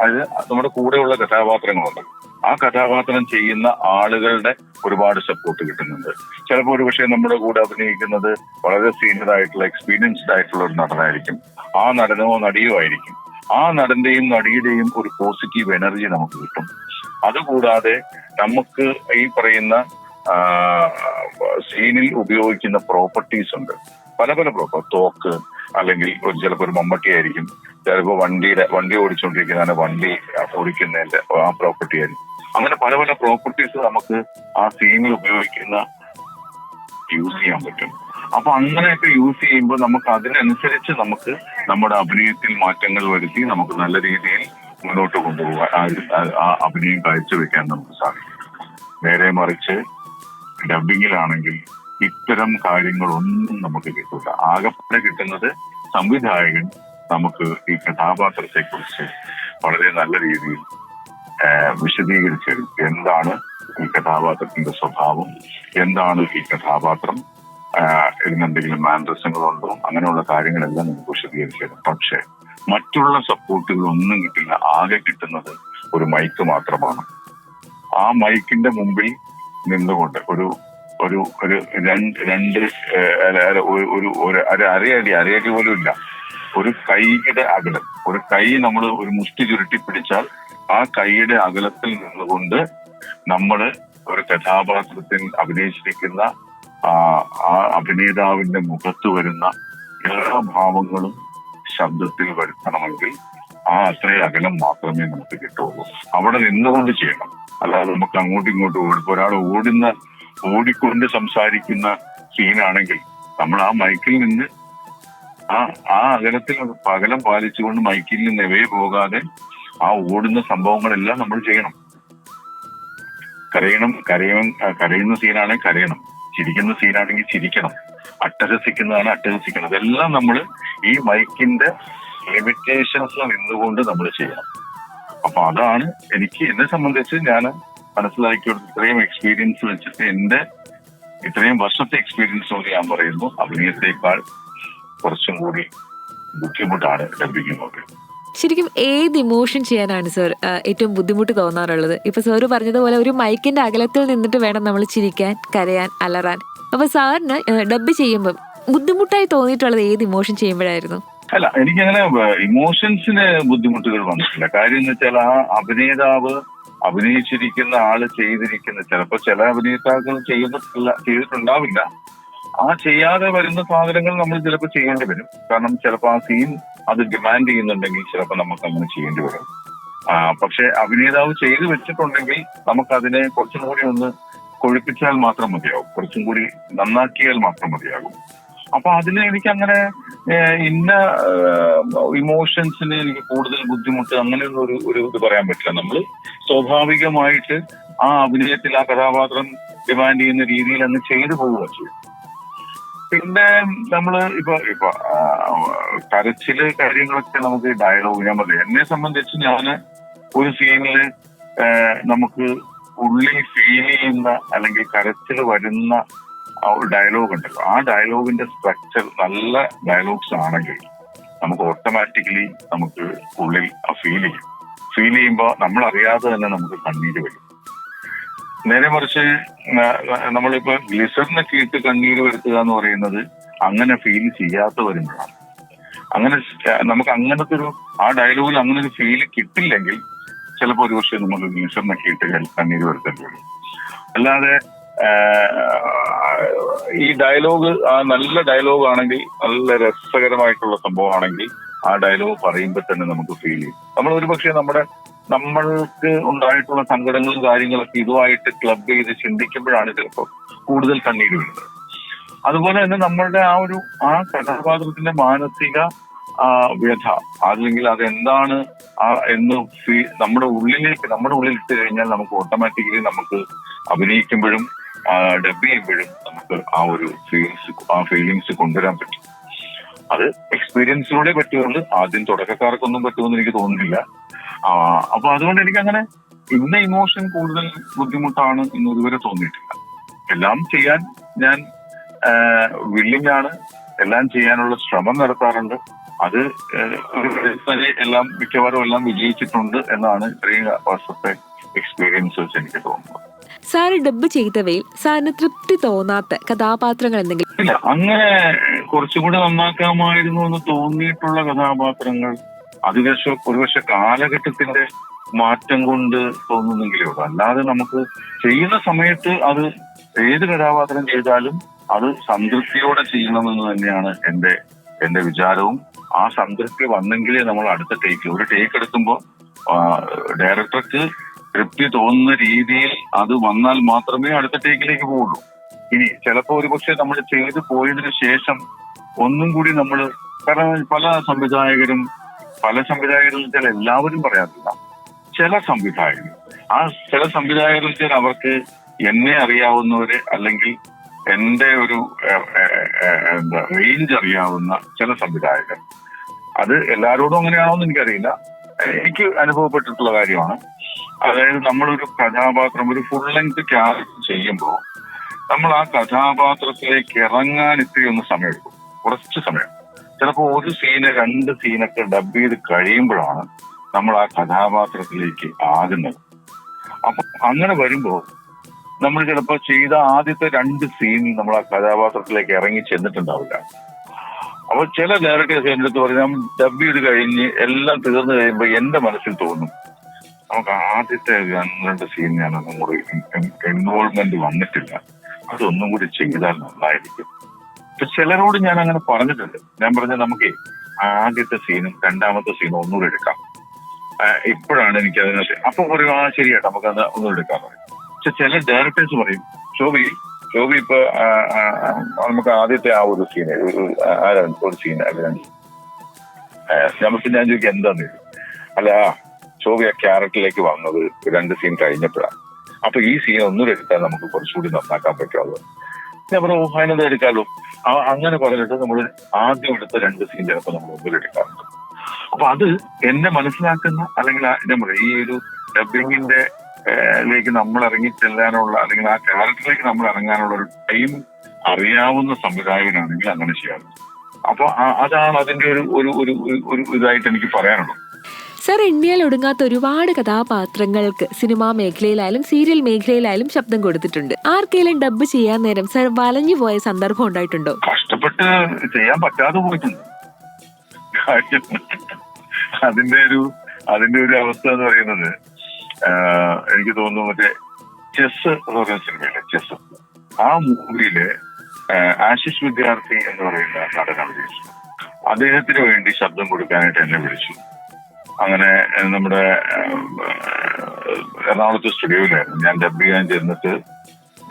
അത് നമ്മുടെ കൂടെയുള്ള കഥാപാത്രങ്ങളുണ്ട്. ആ കഥാപാത്രം ചെയ്യുന്ന ആളുകളുടെ ഒരുപാട് സപ്പോർട്ട് കിട്ടുന്നുണ്ട്. ചിലപ്പോൾ ഒരു പക്ഷേ നമ്മുടെ കൂടെ അഭിനയിക്കുന്നത് വളരെ സീനിയർ ആയിട്ടുള്ള എക്സ്പീരിയൻസ്ഡ് ആയിട്ടുള്ള ഒരു നടനായിരിക്കും, ആ നടനോ നടിയോ ആയിരിക്കും. ആ നടന്റെയും നടിയുടെയും ഒരു പോസിറ്റീവ് എനർജി നമുക്ക് കിട്ടും. അതുകൂടാതെ നമുക്ക് ഈ പറയുന്ന സീനിൽ ഉപയോഗിക്കുന്ന പ്രോപ്പർട്ടീസ് ഉണ്ട്, പല പല തോക്ക് അല്ലെങ്കിൽ ചിലപ്പോൾ ഒരു മമ്മട്ടി ആയിരിക്കും, ചിലപ്പോൾ വണ്ടി ഓടിച്ചുകൊണ്ടിരിക്കുന്ന വണ്ടി ഓടിക്കുന്നതിന്റെ ആ പ്രോപ്പർട്ടി ആയിരിക്കും. അങ്ങനെ പല പല പ്രോപ്പർട്ടീസ് നമുക്ക് ആ സീനിൽ ഉപയോഗിക്കുന്ന യൂസ് ചെയ്യാൻ പറ്റും. അപ്പൊ അങ്ങനെയൊക്കെ യൂസ് ചെയ്യുമ്പോൾ നമുക്ക് അതിനനുസരിച്ച് നമുക്ക് നമ്മുടെ അഭിനയത്തിൽ മാറ്റങ്ങൾ വരുത്തി നമുക്ക് നല്ല രീതിയിൽ മുന്നോട്ട് കൊണ്ടുപോകാൻ ആ അഭിനയം കാഴ്ചവെക്കാൻ നമുക്ക് സാധിക്കും. നേരെ മറിച്ച് ഡബിങ്ങിലാണെങ്കിൽ ഇത്തരം കാര്യങ്ങളൊന്നും നമുക്ക് കിട്ടില്ല. ആകെപ്പാടെ കിട്ടുന്നത് സംവിധായകൻ നമുക്ക് ഈ കഥാപാത്രത്തെ കുറിച്ച് വളരെ നല്ല രീതിയിൽ വിശദീകരിച്ച് എന്താണ് ഈ കഥാപാത്രത്തിന്റെ സ്വഭാവം, എന്താണ് ഈ കഥാപാത്രം, ഇതിനെന്തെങ്കിലും മാനറിസങ്ങളുണ്ടോ, അങ്ങനെയുള്ള കാര്യങ്ങളെല്ലാം നമുക്ക് വിശദീകരിച്ചു തരും. പക്ഷെ മറ്റുള്ള സപ്പോർട്ടുകളൊന്നും കിട്ടില്ല. ആകെ കിട്ടുന്നത് ഒരു മൈക്ക് മാത്രമാണ്. ആ മൈക്കിന്റെ മുമ്പിൽ നിന്നുകൊണ്ട് ഒരു അരയടി പോലും ഇല്ല, ഒരു കൈയുടെ അകലം, ഒരു കൈ നമ്മൾ ഒരു മുഷ്ടി ചുരുട്ടി പിടിച്ചാൽ ആ കൈയുടെ അകലത്തിൽ നിന്നുകൊണ്ട് നമ്മൾ ഒരു കഥാപാത്രത്തിൽ അഭിനയിച്ചിരിക്കുന്ന ആ അഭിനേതാവിന്റെ മുഖത്ത് വരുന്ന എല്ലാ ഭാവങ്ങളും ശബ്ദത്തിൽ വരുത്തണമെങ്കിൽ ആ അത്രയും അകലം മാത്രമേ നമുക്ക് കിട്ടുള്ളൂ. അവിടെ നിന്നുകൊണ്ട് ചെയ്യണം. അല്ലാതെ നമുക്ക് അങ്ങോട്ടും ഇങ്ങോട്ടും ഒരാൾ ഓടിക്കൊണ്ട് സംസാരിക്കുന്ന സീനാണെങ്കിൽ നമ്മൾ ആ മൈക്കിൽ നിന്ന് ആ അകലത്തിൽ അകലം പാലിച്ചുകൊണ്ട് മൈക്കിൽ നിന്ന് എവേ പോകാതെ ആ ഓടുന്ന സംഭവങ്ങളെല്ലാം നമ്മൾ ചെയ്യണം. കരയുന്ന സീനാണെങ്കിൽ കരയണം, ചിരിക്കുന്ന സീനാണെങ്കിൽ ചിരിക്കണം, അട്ടഹസിക്കുന്നതാണ് അട്ടഹസിക്കണം. ഇതെല്ലാം നമ്മൾ ഈ മൈക്കിന്റെ ലിമിറ്റേഷൻസ് നിന്നുകൊണ്ട് നമ്മൾ ചെയ്യണം. അപ്പൊ അതാണ് എന്നെ സംബന്ധിച്ച് ഞാൻ മനസ്സിലാക്കിയത്. ഇത്രയും എക്സ്പീരിയൻസ് വെച്ചിട്ട് ഇത്രയും വർഷത്തെ എക്സ്പീരിയൻസ് കൊണ്ട് ഞാൻ പറയുന്നു, അഭിനയത്തെക്കാൾ കുറച്ചും കൂടി ബുദ്ധിമുട്ടാണ് ഡബിങ്ങിനൊക്കെ. ശരിക്കും ഏത് ഇമോഷൻ ചെയ്യാനാണ് സർ ഏറ്റവും ബുദ്ധിമുട്ട് തോന്നാറുള്ളത്? ഇപ്പൊ സാറ് പറഞ്ഞതുപോലെ ഒരു മൈക്കിന്റെ അകലത്തിൽ നിന്നിട്ട് വേണം നമ്മൾ ചിരിക്കാൻ, കരയാൻ, അലറാൻ. അപ്പൊ സാറിന് ഡബ് ചെയ്യുമ്പോൾ ബുദ്ധിമുട്ടായി തോന്നിയിട്ടുള്ളത് ഏത് ഇമോഷൻ ചെയ്യുമ്പോഴായിരുന്നു? അല്ല, എനിക്കങ്ങനെ ഇമോഷൻസിന് ബുദ്ധിമുട്ടുകൾ വന്നിട്ടില്ല. കാര്യം എന്ന് വെച്ചാൽ ആ അഭിനേതാവ് അഭിനയിച്ചിരിക്കുന്ന ആള് ചെയ്തിരിക്കുന്ന, ചിലപ്പോ ചില അഭിനേതാക്കൾ ചെയ്തിട്ടുണ്ടാവില്ല. ആ ചെയ്യാതെ വരുന്ന സാധനങ്ങൾ നമ്മൾ ചിലപ്പോൾ ചെയ്യേണ്ടി വരും. കാരണം ചിലപ്പോൾ ആ സീൻ അത് ഡിമാൻഡ് ചെയ്യുന്നുണ്ടെങ്കിൽ ചിലപ്പോൾ നമുക്ക് അങ്ങനെ ചെയ്യേണ്ടി വരും. പക്ഷെ അഭിനേതാവ് ചെയ്തു വെച്ചിട്ടുണ്ടെങ്കിൽ നമുക്കതിനെ കുറച്ചും കൂടി ഒന്ന് കൊഴുപ്പിച്ചാൽ മാത്രം മതിയാവും, കുറച്ചും കൂടി നന്നാക്കിയാൽ മാത്രം മതിയാകും. അപ്പൊ അതിന് എനിക്ക് അങ്ങനെ ഇന്ന ഇമോഷൻസിന് എനിക്ക് കൂടുതൽ ബുദ്ധിമുട്ട് അങ്ങനെയൊന്നും ഒരു ഇത് പറയാൻ പറ്റില്ല. നമ്മൾ സ്വാഭാവികമായിട്ട് ആ അഭിനയത്തിൽ ആ കഥാപാത്രം ഡിമാൻഡ് ചെയ്യുന്ന രീതിയിൽ അങ്ങ് ചെയ്തു പോവുക ചെയ്യും. പിന്നെ നമ്മള് ഇപ്പൊ കരച്ചില് കാര്യങ്ങളൊക്കെ നമുക്ക് ഡയലോഗ് ഞാൻ പറയാം. എന്നെ സംബന്ധിച്ച് ഞാന് ഒരു സീനില് നമുക്ക് ഉള്ളിൽ ഫീൽ ചെയ്യുന്ന അല്ലെങ്കിൽ കരച്ചിൽ വരുന്ന ആ ഒരു ഡയലോഗ് ഉണ്ടല്ലോ, ആ ഡയലോഗിന്റെ സ്ട്രക്ചർ നല്ല ഡയലോഗ്സ് ആണെങ്കിൽ നമുക്ക് ഓട്ടോമാറ്റിക്കലി നമുക്ക് ഉള്ളിൽ ഫീൽ ചെയ്യുമ്പോൾ നമ്മൾ അറിയാതെ തന്നെ നമുക്ക് കണ്ണീര് വരും. നേരെ മറിച്ച് നമ്മളിപ്പോ ഗ്ലിസറിനൊക്കെ ഇട്ട് കണ്ണീര് വരുത്തുക എന്ന് പറയുന്നത് അങ്ങനെ ഫീൽ ചെയ്യാത്ത വരുമ്പോഴാണ്. അങ്ങനെ നമുക്ക് അങ്ങനത്തെ ഒരു ആ ഡയലോഗിൽ അങ്ങനെ ഒരു ഫീൽ കിട്ടില്ലെങ്കിൽ ചിലപ്പോൾ ഒരു പക്ഷേ നമുക്ക് ഗ്ലിസറിനൊക്കെ ഇട്ട് കണ്ണീര് വരുത്തേണ്ടി വരും. അല്ലാതെ ഈ ഡയലോഗ് നല്ല ഡയലോഗ് ആണെങ്കിൽ, നല്ല രസകരമായിട്ടുള്ള സംഭവമാണെങ്കിൽ ആ ഡയലോഗ് പറയുമ്പോൾ തന്നെ നമുക്ക് ഫീൽ ചെയ്യും. നമ്മൾ ഒരു പക്ഷേ നമ്മൾക്ക് ഉണ്ടായിട്ടുള്ള സങ്കടങ്ങളും കാര്യങ്ങളൊക്കെ ഇതുമായിട്ട് ക്ലബ് ചെയ്ത് ചിന്തിക്കുമ്പോഴാണ് ചിലപ്പോൾ കൂടുതൽ കണ്ണീര് വരുന്നത്. അതുപോലെ തന്നെ നമ്മളുടെ ആ കഥാപാത്രത്തിന്റെ മാനസിക വ്യഥ അല്ലെങ്കിൽ അതെന്താണ് എന്ന് നമ്മുടെ ഉള്ളിലിട്ട് കഴിഞ്ഞാൽ നമുക്ക് ഓട്ടോമാറ്റിക്കലി നമുക്ക് അഭിനയിക്കുമ്പോഴും ഡബ് ചെയ്യുമ്പോഴും നമുക്ക് ആ ഫീലിങ്സ് കൊണ്ടുവരാൻ പറ്റും. അത് എക്സ്പീരിയൻസിലൂടെ പറ്റുള്ളൂ. ആദ്യം തുടക്കക്കാർക്കൊന്നും പറ്റുമെന്ന് എനിക്ക് തോന്നുന്നില്ല. അപ്പൊ അതുകൊണ്ട് എനിക്കങ്ങനെ ഇന്ന ഇമോഷൻ കൂടുതൽ ബുദ്ധിമുട്ടാണ് എന്ന് ഇതുവരെ തോന്നിയിട്ടില്ല. എല്ലാം ചെയ്യാൻ ഞാൻ വില്ലിംഗ് ആണ്, എല്ലാം ചെയ്യാനുള്ള ശ്രമം നടത്താറുണ്ട്. അത് എല്ലാം മിക്കവാറും എല്ലാം വിജയിച്ചിട്ടുണ്ട് എന്നാണ് ഇത്രയും വർഷത്തെ എക്സ്പീരിയൻസസ് എനിക്ക് തോന്നുന്നത്. സാറ് ഡബ് ചെയ്തവയിൽ സാറിന് തൃപ്തി തോന്നാത്ത കഥാപാത്രങ്ങൾ എന്തെങ്കിലും? ഇല്ല, അങ്ങനെ കുറച്ചുകൂടി നന്നാക്കാമായിരുന്നു എന്ന് തോന്നിയിട്ടുള്ള കഥാപാത്രങ്ങൾ അത് ഒരുപക്ഷെ കാലഘട്ടത്തിന്റെ മാറ്റം കൊണ്ട് തോന്നുന്നെങ്കിലേ ഉള്ളൂ. അല്ലാതെ നമുക്ക് ചെയ്യുന്ന സമയത്ത് അത് ഏത് കഥാപാത്രം ചെയ്താലും അത് സംതൃപ്തിയോടെ ചെയ്യണമെന്ന് തന്നെയാണ് എന്റെ വിചാരവും. ആ സംതൃപ്തി വന്നെങ്കിലേ നമ്മൾ അടുത്ത ഒരു ടേക്ക് എടുക്കുമ്പോൾ ഡയറക്ടർക്ക് തൃപ്തി തോന്നുന്ന രീതിയിൽ അത് വന്നാൽ മാത്രമേ അടുത്ത ടേക്കിലേക്ക് പോവുള്ളൂ. ഇനി ചിലപ്പോൾ ഒരുപക്ഷെ നമ്മൾ ചെയ്തു പോയതിനു ശേഷം ഒന്നും കൂടി നമ്മൾ, കാരണം പല സംവിധായകരും വെച്ചാൽ എല്ലാവരും പറയാറില്ല, ചില സംവിധായകർ വെച്ചാൽ അവർക്ക് എന്നെ അറിയാവുന്നവര് അല്ലെങ്കിൽ എന്റെ ഒരു റേഞ്ച് അറിയാവുന്ന ചില സംവിധായകർ, അത് എല്ലാവരോടും അങ്ങനെയാണോന്ന് എനിക്കറിയില്ല, എനിക്ക് അനുഭവപ്പെട്ടിട്ടുള്ള കാര്യമാണ്. അതായത് നമ്മളൊരു കഥാപാത്രം ഒരു ഫുൾ ലെങ്ത് ക്യാരക്ടർ ചെയ്യുമ്പോൾ നമ്മൾ ആ കഥാപാത്രത്തിലേക്ക് ഇറങ്ങാൻ ഇത്തിരി ഒന്ന് സമയമെടുക്കും, കുറച്ച് സമയം. ചിലപ്പോൾ ഒരു സീന് 2 സീനൊക്കെ ഡബ് ചെയ്ത് കഴിയുമ്പോഴാണ് നമ്മൾ ആ കഥാപാത്രത്തിലേക്ക് ആകുന്നത്. അപ്പൊ അങ്ങനെ വരുമ്പോൾ നമ്മൾ ചിലപ്പോൾ ചെയ്ത ആദ്യത്തെ 2 സീനിൽ നമ്മൾ ആ കഥാപാത്രത്തിലേക്ക് ഇറങ്ങി ചെന്നിട്ടുണ്ടാവില്ല. അപ്പൊ ചില ഡയറക്ടേഴ്സ് എൻ്റെ അടുത്ത് പറഞ്ഞാൽ ഡബ് ചെയ്ത് കഴിഞ്ഞ് എല്ലാം തീർന്നു കഴിയുമ്പോൾ എന്റെ മനസ്സിൽ തോന്നും നമുക്ക് ആദ്യത്തെ 2 സീൻ ഞാനൊന്നും കൂടി ഇൻവോൾവ്മെന്റ് വന്നിട്ടില്ല, അതൊന്നും കൂടി ചെയ്താൽ നന്നായിരിക്കും. ഇപ്പൊ ചിലരോട് ഞാൻ അങ്ങനെ പറഞ്ഞിട്ടുണ്ട്. ഞാൻ പറഞ്ഞ നമുക്ക് ആദ്യത്തെ സീനും 2ാമത്തെ സീനും ഒന്നുകൂടി എടുക്കാം, ഇപ്പോഴാണ് എനിക്ക് അതിനകത്ത്. അപ്പൊ പറയും ശരിയായിട്ട് നമുക്കത് ഒന്നും എടുക്കാൻ പറയും. പക്ഷെ ചില ഡയറക്ടേഴ്സ് പറയും ശോഭി ഇപ്പൊ നമുക്ക് ആദ്യത്തെ ആ ഒരു സീന് ഒരു സീൻ അല്ലെങ്കിൽ ഞാൻ ചോദിക്കാം എന്താന്ന്, അല്ല ശോഭി ആ ക്യാരക്ടറിലേക്ക് വന്നത് 2 സീൻ കഴിഞ്ഞപ്പോഴാണ്, അപ്പൊ ഈ സീൻ ഒന്നുകൂടി എടുത്താൽ നമുക്ക് കുറച്ചുകൂടി നന്നാക്കാൻ പറ്റുമല്ലോ. ഞാൻ പറഞ്ഞു അതിനത് എടുക്കാമല്ലോ. അങ്ങനെ പറഞ്ഞിട്ട് നമ്മൾ ആദ്യം എടുത്ത 2 സീൻ ചിലപ്പോൾ നമ്മൾ ഒന്നുകൂടി എടുക്കാറുണ്ട്. അപ്പൊ അത് എന്നെ മനസ്സിലാക്കുന്ന അല്ലെങ്കിൽ ഈ ഒരു ഡബിങ്ങിന്റെ ലേക്ക് നമ്മൾ ഇറങ്ങി ചെല്ലാനുള്ള അല്ലെങ്കിൽ ആ ക്യാരക്ടറിലേക്ക് നമ്മൾ ഇറങ്ങാനുള്ള ഒരു ടൈം അറിയാവുന്ന സംവിധായകനാണെങ്കിൽ അങ്ങനെ ചെയ്യാറുണ്ട്. അപ്പൊ അതാണ് അതിന്റെ ഒരു ഇതായിട്ട് എനിക്ക് പറയാനുള്ളത്. സർ, എണ്ണിയാൽ ഒടുങ്ങാത്ത ഒരുപാട് കഥാപാത്രങ്ങൾക്ക് സിനിമാ മേഖലയിലായാലും സീരിയൽ മേഖലയിലായാലും ശബ്ദം കൊടുത്തിട്ടുണ്ട്. ആർക്കെങ്കിലും ഡബ് ചെയ്യാൻ നേരം സർ വലഞ്ഞു പോയ സന്ദർഭം ഉണ്ടായിട്ടുണ്ടോ? കഷ്ടപ്പെട്ട് ചെയ്യാൻ പറ്റാതെ പോയിട്ടുണ്ട്. അതിന്റെ ഒരു അവസ്ഥ എന്ന് പറയുന്നത് എനിക്ക് തോന്നുന്നു മറ്റേ ചെസ് എന്ന് പറയുന്ന സിനിമയിലെ ചെസ്, ആ മൂവിയില് ആശിഷ് വിദ്യാർത്ഥി എന്ന് പറയുന്ന നടനാണ് വിളിച്ചത്. അദ്ദേഹത്തിന് വേണ്ടി ശബ്ദം കൊടുക്കാനായിട്ട് എന്നെ വിളിച്ചു. അങ്ങനെ നമ്മുടെ എറണാകുളത്ത് സ്റ്റുഡിയോയിലായിരുന്നു ഞാൻ ഡബ് ചെയ്യാൻ ചെന്നിട്ട്.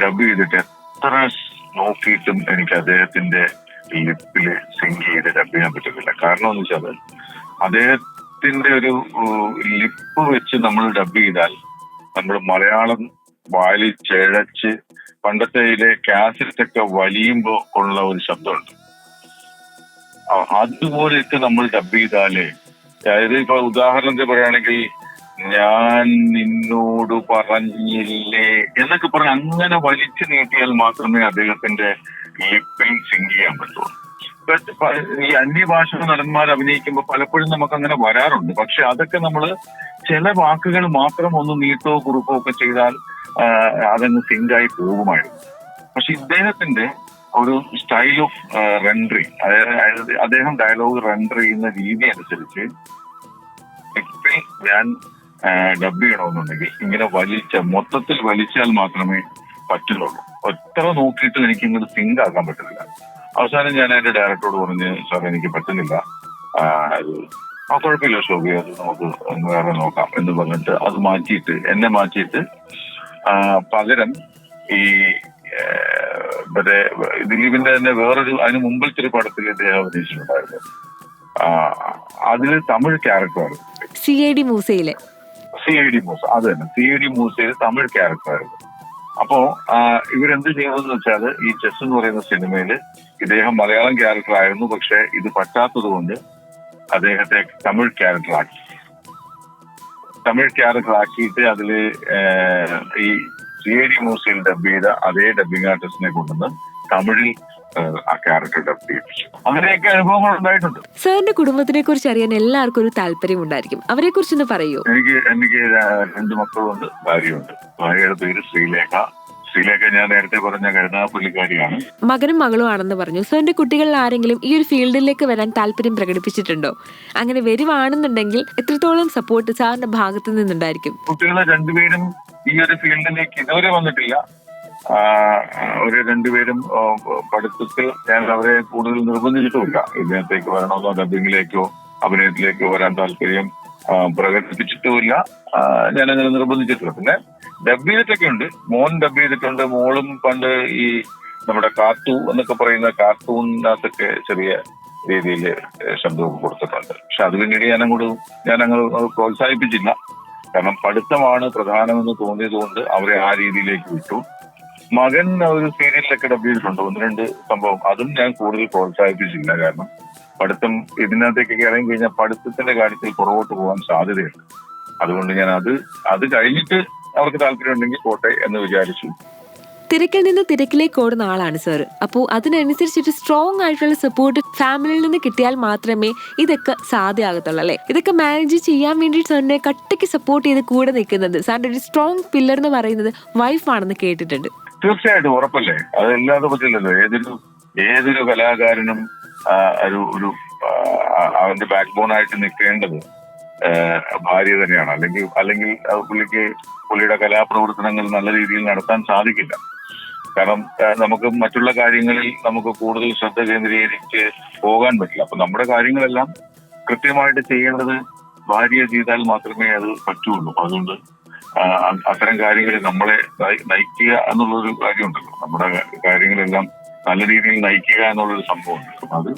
ഡബ് ചെയ്തിട്ട് എത്ര നോക്കിയിട്ടും എനിക്ക് അദ്ദേഹത്തിന്റെ ലിപ്പില് സിങ്ക് ചെയ്ത് ഡബ് ചെയ്യാൻ പറ്റുന്നില്ല. കാരണം എന്ന് വെച്ചാൽ അദ്ദേഹത്തിന്റെ ഒരു ലിപ്പ് വെച്ച് നമ്മൾ ഡബ് ചെയ്താൽ നമ്മൾ മലയാളം വായിൽ ചേഴച്ച് പണ്ടത്തെ ഇതിലെ കാസറ്റൊക്കെ വലിയുമ്പോ ഉള്ള ഒരു ശബ്ദമുണ്ട്. അതുപോലെയൊക്കെ നമ്മൾ ഡബ് ചെയ്താലേ, അതായത് ഇപ്പൊ ഉദാഹരണത്തിന് പറയുകയാണെങ്കിൽ ഞാൻ നിന്നോട് പറഞ്ഞില്ലേ എന്നൊക്കെ പറഞ്ഞ് അങ്ങനെ വലിച്ചു നീട്ടിയാൽ മാത്രമേ അദ്ദേഹത്തിന്റെ ലിപ്പിൽ സിങ്ക് ചെയ്യാൻ പറ്റുള്ളൂ. ഈ അന്യഭാഷ നടന്മാർ അഭിനയിക്കുമ്പോൾ പലപ്പോഴും നമുക്ക് അങ്ങനെ വരാറുണ്ട്. പക്ഷെ അതൊക്കെ നമ്മൾ ചില വാക്കുകൾ മാത്രം ഒന്ന് നീട്ടോ കുറുക്കോ ഒക്കെ ചെയ്താൽ അതങ്ങ് സിങ്കായി പോകുമായിരുന്നു. പക്ഷെ ഇദ്ദേഹത്തിന്റെ ഒരു സ്റ്റൈൽ ഓഫ് റെൻഡറിങ്, അതായത് അദ്ദേഹം ഡയലോഗ് റെൻഡർ ചെയ്യുന്ന രീതി അനുസരിച്ച് ഞാൻ ഡബ് ചെയ്യണമെന്നുണ്ടെങ്കിൽ ഇങ്ങനെ മൊത്തത്തിൽ വലിച്ചാൽ മാത്രമേ പറ്റുള്ളൂ. എത്ര നോക്കിയിട്ട് എനിക്ക് ഇങ്ങോട്ട് സിങ്ക് ആക്കാൻ പറ്റുന്നില്ല. അവസാനം ഞാൻ എന്റെ ഡയറക്ടറോട് പറഞ്ഞ്, സാർ എനിക്ക് പറ്റുന്നില്ല, കുഴപ്പമില്ല ഷോബി, അത് നമുക്ക് വേറെ നോക്കാം എന്ന് പറഞ്ഞിട്ട് എന്നെ മാറ്റിയിട്ട് പകരം ഈ മറ്റേ ദിലീപിന്റെ തന്നെ വേറൊരു അതിന് മുമ്പിലത്തെ ഒരു പടത്തിൽ ഇദ്ദേഹം അഭിനയിച്ചിട്ടുണ്ടായിരുന്നു. അതില് തമിഴ് ക്യാരക്ടറായിരുന്നു CID മൂസയിലെ. അത് തന്നെ, CID മൂസയിൽ തമിഴ് ക്യാരക്ടറായിരുന്നു. അപ്പോ ഇവരെന്ത് ചെയ്യുന്നതെന്ന് വെച്ചാല് ഈ ചെസ് എന്ന് പറയുന്ന സിനിമയില് ഇദ്ദേഹം മലയാളം ക്യാരക്ടർ ആയിരുന്നു. പക്ഷെ ഇത് പറ്റാത്തത് കൊണ്ട് അദ്ദേഹത്തെ തമിഴ് ക്യാരക്ടർ ആക്കിയിട്ട് അതില് ഈ CID മൂസയിൽ ഡബ് ചെയ്ത അതേ ഡബിങ് ആർട്ടിസ്റ്റിനെ കൊണ്ടുവന്ന് തമിഴിൽ ആ ക്യാരക്ടർ ഡബ് ചെയ്യിപ്പിച്ചു. അങ്ങനെയൊക്കെ അനുഭവങ്ങൾ ഉണ്ടായിട്ടുണ്ട്. സാറിന്റെ കുടുംബത്തിനെ കുറിച്ച് അറിയാൻ എല്ലാവർക്കും ഒരു താല്പര്യം ഉണ്ടായിരിക്കും. അവരെ കുറിച്ചൊന്ന് പറയൂ. എനിക്ക് 2 മക്കളുണ്ട്, ഭാര്യയുണ്ട്. ഭാര്യയുടെ പേര് ശ്രീലേഖ. ഞാൻ നേരത്തെ പറഞ്ഞ കരുനാഗപ്പള്ളിക്കാരിയാണ്. മകനും മകളും ആണെന്ന് പറഞ്ഞു. സാറിന്റെ കുട്ടികളിൽ ആരെങ്കിലും ഈ ഒരു ഫീൽഡിലേക്ക് വരാൻ താല്പര്യം പ്രകടിപ്പിച്ചിട്ടുണ്ടോ? അങ്ങനെ വരുവാണെന്നുണ്ടെങ്കിൽ എത്രത്തോളം സപ്പോർട്ട് സാറിന്റെ ഭാഗത്ത് നിന്നുണ്ടായിരിക്കും? കുട്ടികളെ 2 പേരും ഈ ഒരു ഫീൽഡിലേക്ക് ഇതുവരെ വന്നിട്ടില്ല. ഒരു 2 പേരും പഠിത്തത്തിൽ ഞാൻ അവരെ കൂടുതൽ നിർബന്ധിച്ചിട്ടുമില്ല. ഇതിനകത്തേക്ക് വരണമെന്നോ ഡബിങ്ങിലേക്കോ അഭിനയത്തിലേക്കോ വരാൻ താല്പര്യം പ്രകടിപ്പിച്ചിട്ടുമില്ല. ഞാനങ്ങനെ നിർബന്ധിച്ചിട്ടില്ല. പിന്നെ ഡബ് ചെയ്തിട്ടൊക്കെ ഉണ്ട്. മോൻ ഡബ് ചെയ്തിട്ടുണ്ട്. മോളും പണ്ട് ഈ നമ്മുടെ കാർത്തു എന്നൊക്കെ പറയുന്ന കാർട്ടൂണിനകത്തൊക്കെ ചെറിയ രീതിയിൽ ശബ്ദമൊക്കെ കൊടുത്തിട്ടുണ്ട്. പക്ഷെ അത് പിന്നീട് ഞാനങ്ങ് പ്രോത്സാഹിപ്പിച്ചില്ല. കാരണം പഠിത്തമാണ് പ്രധാനമെന്ന് തോന്നിയതുകൊണ്ട് അവരെ ആ രീതിയിലേക്ക് വിട്ടു. മകൻ ഒരു സീരിയലിലൊക്കെ ഡബ് ചെയ്തിട്ടുണ്ട്, 1-2 സംഭവം. അതും ഞാൻ കൂടുതൽ പ്രോത്സാഹിപ്പിച്ചില്ല. കാരണം പഠിത്തം ഇതിനകത്തേക്കൊക്കെ ഇറങ്ങി കഴിഞ്ഞാൽ പഠിത്തത്തിന്റെ കാര്യത്തിൽ പുറകോട്ട് പോകാൻ സാധ്യതയുണ്ട്. അതുകൊണ്ട് ഞാൻ അത് കഴിഞ്ഞിട്ട് അവർക്ക് താല്പര്യം ഉണ്ടെങ്കിൽ പോട്ടെ എന്ന് വിചാരിച്ചു. തിരക്കിൽ നിന്ന് തിരക്കിലേക്ക് ഓടുന്ന ആളാണ് സാർ. അപ്പോൾ അതിനനുസരിച്ചിട്ട് സ്ട്രോങ് ആയിട്ടുള്ള സപ്പോർട്ട് ഫാമിലിയിൽ നിന്ന് കിട്ടിയാൽ മാത്രമേ ഇതൊക്കെ സാധ്യമാകത്തുള്ളൂ അല്ലേ? ഇതൊക്കെ മാനേജ് ചെയ്യാൻ വേണ്ടിയിട്ട് സാറിനെ കട്ടയ്ക്ക് സപ്പോർട്ട് ചെയ്ത് കൂടെ നിൽക്കുന്നത് സാറിന്റെ ഒരു സ്ട്രോങ് പില്ലർ എന്ന് പറയുന്നത് വൈഫാണെന്ന് കേട്ടിട്ടുണ്ട്. തീർച്ചയായിട്ടും, ഉറപ്പല്ലേ? അതല്ലാതെ പറ്റില്ലല്ലോ. ഏതൊരു കലാകാരനും ഒരു അവന്റെ ബാക്ക് ബോൺ ആയിട്ട് നിൽക്കേണ്ടത് ഭാര്യ തന്നെയാണ്. അല്ലെങ്കിൽ പുള്ളിയുടെ കലാപ്രവർത്തനങ്ങൾ നല്ല രീതിയിൽ നടത്താൻ സാധിക്കില്ല. കാരണം നമുക്ക് മറ്റുള്ള കാര്യങ്ങളിൽ നമുക്ക് കൂടുതൽ ശ്രദ്ധ കേന്ദ്രീകരിച്ച് പോകാൻ പറ്റില്ല. അപ്പൊ നമ്മുടെ കാര്യങ്ങളെല്ലാം കൃത്യമായിട്ട് ചെയ്യേണ്ടത് ഭാര്യ ചെയ്താൽ മാത്രമേ അത് പറ്റുള്ളൂ. അതുകൊണ്ട് അത്തരം കാര്യങ്ങളിൽ നമ്മളെ നയിക്കുക എന്നുള്ളൊരു കാര്യമുണ്ടല്ലോ. നമ്മുടെ കാര്യങ്ങളെല്ലാം നല്ല രീതിയിൽ നയിക്കുക എന്നുള്ളൊരു സംഭവമുണ്ട്. അത്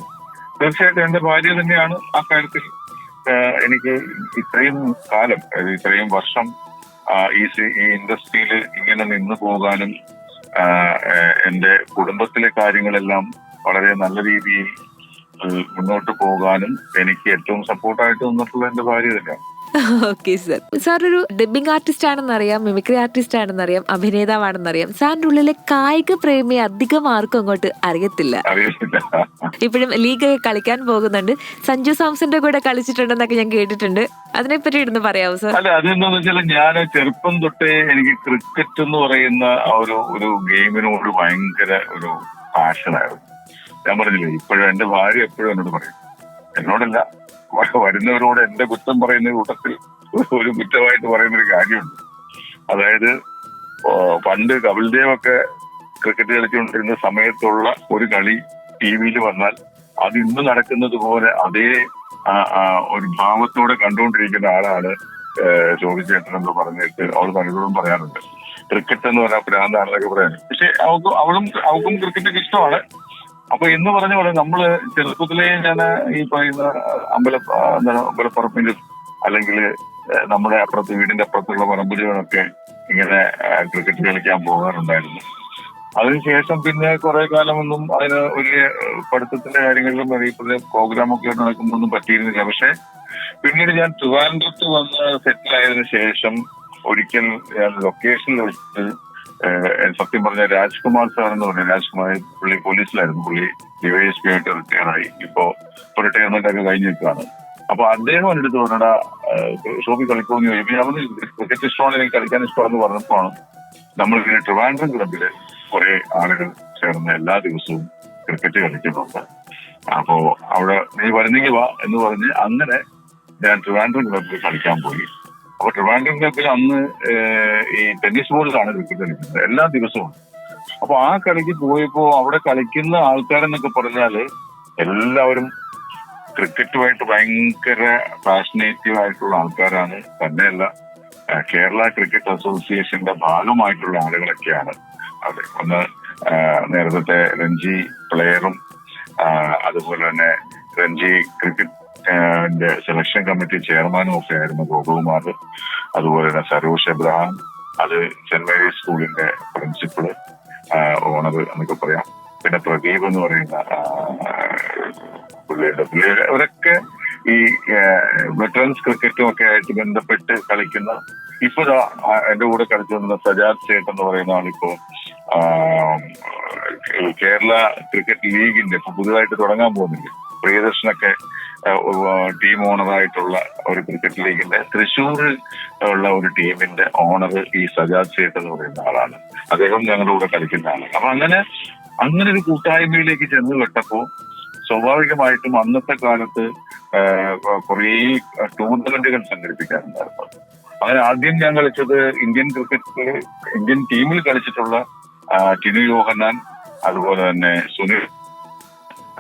തീർച്ചയായിട്ടും എന്റെ ഭാര്യ തന്നെയാണ് ആ കാര്യത്തിൽ. എനിക്ക് ഇത്രയും കാലം, ഇത്രയും വർഷം ഈ ഇൻഡസ്ട്രിയിൽ ഇങ്ങനെ നിന്ന് പോകാനും എന്റെ കുടുംബത്തിലെ കാര്യങ്ങളെല്ലാം വളരെ നല്ല രീതിയിൽ മുന്നോട്ട് പോകാനും എനിക്ക് ഏറ്റവും സപ്പോർട്ടായിട്ട് നിന്നിട്ടുള്ള എന്റെ ഭാര്യ തന്നെയാണ്. Okay sir. സാർ ഒരു ഡബിങ് ആർട്ടിസ്റ്റ് ആണെന്നറിയാം, മിമിക്രി ആർട്ടിസ്റ്റ് ആണെന്നറിയാം, അഭിനേതാവാണെന്നറിയാം. സാറിന്റെ ഉള്ളിലെ കായിക പ്രേമി അധികം ആർക്കും അങ്ങോട്ട് അറിയത്തില്ല. ഇപ്പോഴും ലീഗ് കളിക്കാൻ പോകുന്നുണ്ട്. സഞ്ജു സാംസന്റെ കൂടെ കളിച്ചിട്ടുണ്ടെന്നൊക്കെ ഞാൻ കേട്ടിട്ടുണ്ട്. അതിനെപ്പറ്റി ഇടുന്ന് പറയാമോ സാർ? അല്ല, അതെന്താന്ന് വെച്ചാൽ ഞാൻ ചെറുപ്പം തൊട്ടേ എനിക്ക് ക്രിക്കറ്റ് എന്ന് പറയുന്ന ഒരു ഗെയിമിനോട് ഭയങ്കര ഒരു പാഷനായിരുന്നു. ഞാൻ പറഞ്ഞില്ലേ, ഇപ്പോഴും എന്റെ ഭാര്യ എപ്പോഴും എന്നോട് പറയും, എന്നോടല്ല വരുന്നവരോട് എന്റെ കുറ്റം പറയുന്ന കൂട്ടത്തിൽ ഒരു കുറ്റമായിട്ട് പറയുന്നൊരു കാര്യമുണ്ട്. അതായത് പണ്ട് കപിൽ ദേവ് ഒക്കെ ക്രിക്കറ്റ് കളിച്ചുകൊണ്ടിരുന്ന സമയത്തുള്ള ഒരു കളി TV വന്നാൽ അത് ഇന്ന് നടക്കുന്നത് പോലെ അതേ ഒരു ഭാവത്തോടെ കണ്ടുകൊണ്ടിരിക്കുന്ന ആളാണ് ശോഭി ചേട്ടൻ എന്ന് പറഞ്ഞിട്ട് അവൾ പലരോടും പറയാറുണ്ട്. ക്രിക്കറ്റ് എന്ന് പറഞ്ഞാൽ ഭ്രാന്താണെന്നൊക്കെ പറയാൻ. പക്ഷെ അവൾക്കും ക്രിക്കറ്റ് ഇഷ്ടമാണ്. അപ്പൊ എന്ന് പറഞ്ഞ പോലെ നമ്മള് ചെറുപ്പത്തിലേ ഞാൻ ഈ പറയുന്ന അമ്പലപ്പറമ്പിലും അല്ലെങ്കിൽ നമ്മുടെ വീടിന്റെ അപ്പുറത്തുള്ള പറമ്പുകളൊക്കെ ഇങ്ങനെ ക്രിക്കറ്റ് കളിക്കാൻ പോകാറുണ്ടായിരുന്നു. അതിനുശേഷം പിന്നെ കുറെ കാലമൊന്നും അതിന് വലിയ പഠിത്തത്തിന്റെ കാര്യങ്ങളിലും അറിയപ്പെടുന്ന പ്രോഗ്രാമൊക്കെ നടക്കുമ്പോഴൊന്നും പറ്റിയിരുന്നില്ല. പക്ഷെ പിന്നീട് ഞാൻ ട്രിവാൻഡ്രത്ത് വന്ന് സെറ്റിൽ ആയതിനു ശേഷം ഒരിക്കൽ ഞാൻ ലൊക്കേഷനിൽ വെച്ചിട്ട് സത്യം പറഞ്ഞ രാജ്കുമാർ സാർ എന്ന് പറഞ്ഞ രാജ്കുമാർ, പുള്ളി പോലീസിലായിരുന്നു. പുള്ളി ഡിവൈഎസ്പി ആയിട്ട് റിട്ടയർ ആയി. ഇപ്പോ റിട്ടയർമെന്റ് ഒക്കെ കഴിഞ്ഞിരിക്കുകയാണ്. അപ്പൊ അദ്ദേഹം എൻ്റെ അടുത്ത് പറഞ്ഞടാ ഷോപ്പി കളിക്കുമെന്ന് ചോദിച്ചു. അവന് ക്രിക്കറ്റ് ഇഷ്ടമാണ്, എനിക്ക് കളിക്കാൻ ഇഷ്ടമാണെന്ന് പറഞ്ഞപ്പോഴാണ് നമ്മളിങ്ങനെ ട്രിവാൻഡ്രം ക്ലബില് കുറെ ആളുകൾ ചേർന്ന് എല്ലാ ദിവസവും ക്രിക്കറ്റ് കളിക്കുന്നുണ്ട്. അപ്പോ അവിടെ നീ വരുന്നെങ്കിൽ വാ എന്ന് പറഞ്ഞ് അങ്ങനെ ഞാൻ ട്രിവാൻഡ്രം ക്ലബിൽ കളിക്കാൻ പോയി. അപ്പൊ ട്രിവാൻഡ്രം ക്ലബിൽ അന്ന് ഈ ടെന്നീസ് ബോളിലാണ് ക്രിക്കറ്റ് കളിക്കുന്നത് എല്ലാ ദിവസവും. അപ്പൊ ആ കളിക്ക് പോയപ്പോ അവിടെ കളിക്കുന്ന ആൾക്കാരെന്നൊക്കെ പറഞ്ഞാല് എല്ലാവരും ക്രിക്കറ്റുമായിട്ട് ഭയങ്കര പാഷനേറ്റീവ് ആയിട്ടുള്ള ആൾക്കാരാണ്. തന്നെയല്ല കേരള ക്രിക്കറ്റ് അസോസിയേഷന്റെ ഭാഗമായിട്ടുള്ള ആളുകളൊക്കെയാണ്. അതെ, ഒന്ന് നേരത്തെ രഞ്ജി പ്ലെയറും അതുപോലെ തന്നെ രഞ്ജി ക്രിക്കറ്റ് സെലക്ഷൻ കമ്മിറ്റി ചെയർമാനും ഒക്കെ ആയിരുന്നു ഗോപകുമാർ. അതുപോലെ തന്നെ സരോഷ് എബ്രഹാം, അത് സെന്റ് മേരീസ് സ്കൂളിന്റെ പ്രിൻസിപ്പള്, ഓണർ എന്നൊക്കെ പറയാം. പിന്നെ പ്രദീപ് എന്ന് പറയുന്ന പുള്ളിയുടെ അവരൊക്കെ ഈ വെറ്ററൻസ് ക്രിക്കറ്റും ഒക്കെ ആയിട്ട് ബന്ധപ്പെട്ട് കളിക്കുന്ന. ഇപ്പൊ എന്റെ കൂടെ കളിച്ചു വന്ന സജാദ് സേട്ട് എന്ന് പറയുന്ന ആളിപ്പോ കേരള ക്രിക്കറ്റ് ലീഗിന്റെ ഇപ്പൊ പുതുതായിട്ട് തുടങ്ങാൻ പോകുന്നില്ല, പ്രിയദർശനൊക്കെ ടീം ഓണറായിട്ടുള്ള ഒരു ക്രിക്കറ്റ് ലീഗിന്റെ തൃശ്ശൂർ ഉള്ള ഒരു ടീമിന്റെ ഓണർ ഈ സജാദ് സേട്ട് എന്ന് പറയുന്ന ആളാണ്. അദ്ദേഹം ഞങ്ങളുടെ കൂടെ കളിക്കുന്ന ആളാണ്. അപ്പൊ അങ്ങനെ ഒരു കൂട്ടായ്മയിലേക്ക് ചെന്ന് വിട്ടപ്പോ സ്വാഭാവികമായിട്ടും അന്നത്തെ കാലത്ത് കുറേ ടൂർണമെന്റുകൾ സംഘടിപ്പിക്കാറുണ്ടായിരുന്നു. അങ്ങനെ ആദ്യം ഞാൻ കളിച്ചത് ഇന്ത്യൻ ടീമിൽ കളിച്ചിട്ടുള്ള ടിനു യോഹന്നാൻ, അതുപോലെ തന്നെ സുനിൽ,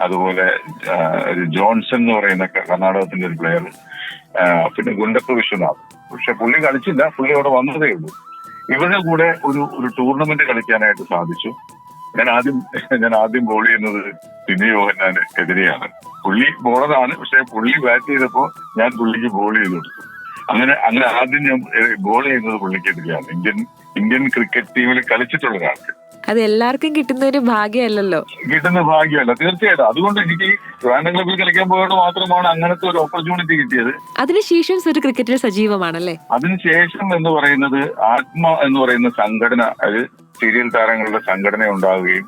അതുപോലെ ജോൺസൺ എന്ന് പറയുന്ന കർണാടകത്തിന്റെ ഒരു പ്ലെയർ, പിന്നെ ഗുണ്ടപ്പ വിശ്വനാഥ്. പക്ഷെ പുള്ളി കളിച്ചില്ല, പുള്ളി അവിടെ വന്നതേ ഉള്ളൂ. ഇവരുടെ കൂടെ ഒരു ടൂർണമെന്റ് കളിക്കാനായിട്ട് സാധിച്ചു. ഞാൻ ആദ്യം ബോൾ ചെയ്യുന്നത് ടിനു യോഹന്നാന് എതിരെയാണ്. പുള്ളി ബോളറാണ്, പക്ഷെ പുള്ളി ബാറ്റ് ചെയ്തപ്പോ ഞാൻ പുള്ളിക്ക് ബോൾ ചെയ്ത് കൊടുത്തു. അങ്ങനെ ആദ്യം ഞാൻ ബോൾ ചെയ്യുന്നത് പുള്ളിക്കെതിരെയാണ്. ഇന്ത്യൻ ക്രിക്കറ്റ് ടീമിൽ കളിച്ചിട്ടുള്ള ഒരാൾക്ക്. അത് എല്ലാവർക്കും കിട്ടുന്ന ഒരു ഭാഗ്യമല്ലല്ലോ. കിട്ടുന്ന ഭാഗ്യമല്ല, തീർച്ചയായിട്ടും. അതുകൊണ്ട് എനിക്ക് ട്രിവാൻഡ്രം ക്ലബ്ബിൽ കളിക്കാൻ പോയത് മാത്രമാണ് അങ്ങനത്തെ ഒരു ഓപ്പർച്യൂണിറ്റി കിട്ടിയത്. അതിനുശേഷം ഒരു ക്രിക്കറ്റിൽ സജീവമാണല്ലേ? അതിനുശേഷം എന്ന് പറയുന്നത് ആത്മ എന്ന് പറയുന്ന സംഘടന, അത് സീരിയൽ താരങ്ങളുടെ സംഘടന ഉണ്ടാവുകയും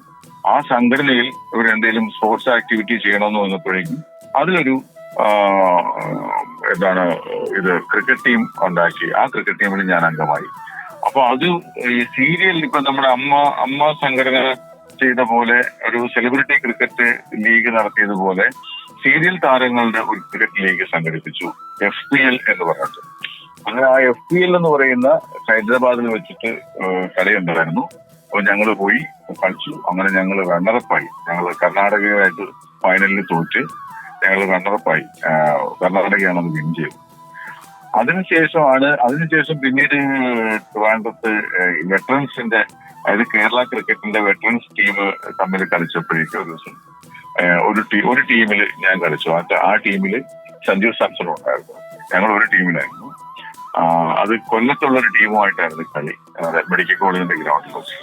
ആ സംഘടനയിൽ ഇവരെന്തെങ്കിലും സ്പോർട്സ് ആക്ടിവിറ്റി ചെയ്യണമെന്ന് വന്നപ്പോഴേക്കും അതിലൊരു ക്രിക്കറ്റ് ടീം ഉണ്ടാക്കി. ആ ക്രിക്കറ്റ് ടീമിൽ ഞാൻ അംഗമായി. അപ്പൊ അത് ഈ സീരിയൽ ഇപ്പൊ നമ്മുടെ അമ്മ സംഘടന ചെയ്ത പോലെ ഒരു സെലിബ്രിറ്റി ക്രിക്കറ്റ് ലീഗ് നടത്തിയതുപോലെ സീരിയൽ താരങ്ങളുടെ ഒരു ക്രിക്കറ്റ് ലീഗ് സംഘടിപ്പിച്ചു, FPL എന്ന് പറഞ്ഞിട്ട്. അങ്ങനെ ആ FPL എന്ന് പറയുന്ന ഹൈദരാബാദിൽ വെച്ചിട്ട് കളി ഉണ്ടായിരുന്നു. അപ്പൊ ഞങ്ങൾ പോയി കളിച്ചു. അങ്ങനെ ഞങ്ങൾ റണ്ണറപ്പായി. ഞങ്ങൾ കർണാടകയുമായിട്ട് ഫൈനലിൽ തോറ്റ് ഞങ്ങൾ റണ്ണറപ്പായി. കർണാടകയാണ് അത് വിൻ ചെയ്തത്. അതിനുശേഷം പിന്നീട് ട്രിവാൻഡ്രത്ത് വെറ്ററൻസിന്റെ, അതായത് കേരള ക്രിക്കറ്റിന്റെ വെറ്ററൻസ് ടീം തമ്മിൽ കളിച്ചപ്പോഴേക്കും ഒരു ദിവസം ഒരു ടീമിൽ ഞാൻ കളിച്ചു. ആ ടീമിൽ സഞ്ജു സാംസൺ ഉണ്ടായിരുന്നു. ഞങ്ങൾ ഒരു ടീമിലായിരുന്നു. അത് കൊല്ലത്തുള്ള ഒരു ടീമുമായിട്ടായിരുന്നു കളി, മെഡിക്കൽ കോളേജിന്റെ ഗ്രൗണ്ടിൽ വെച്ച്.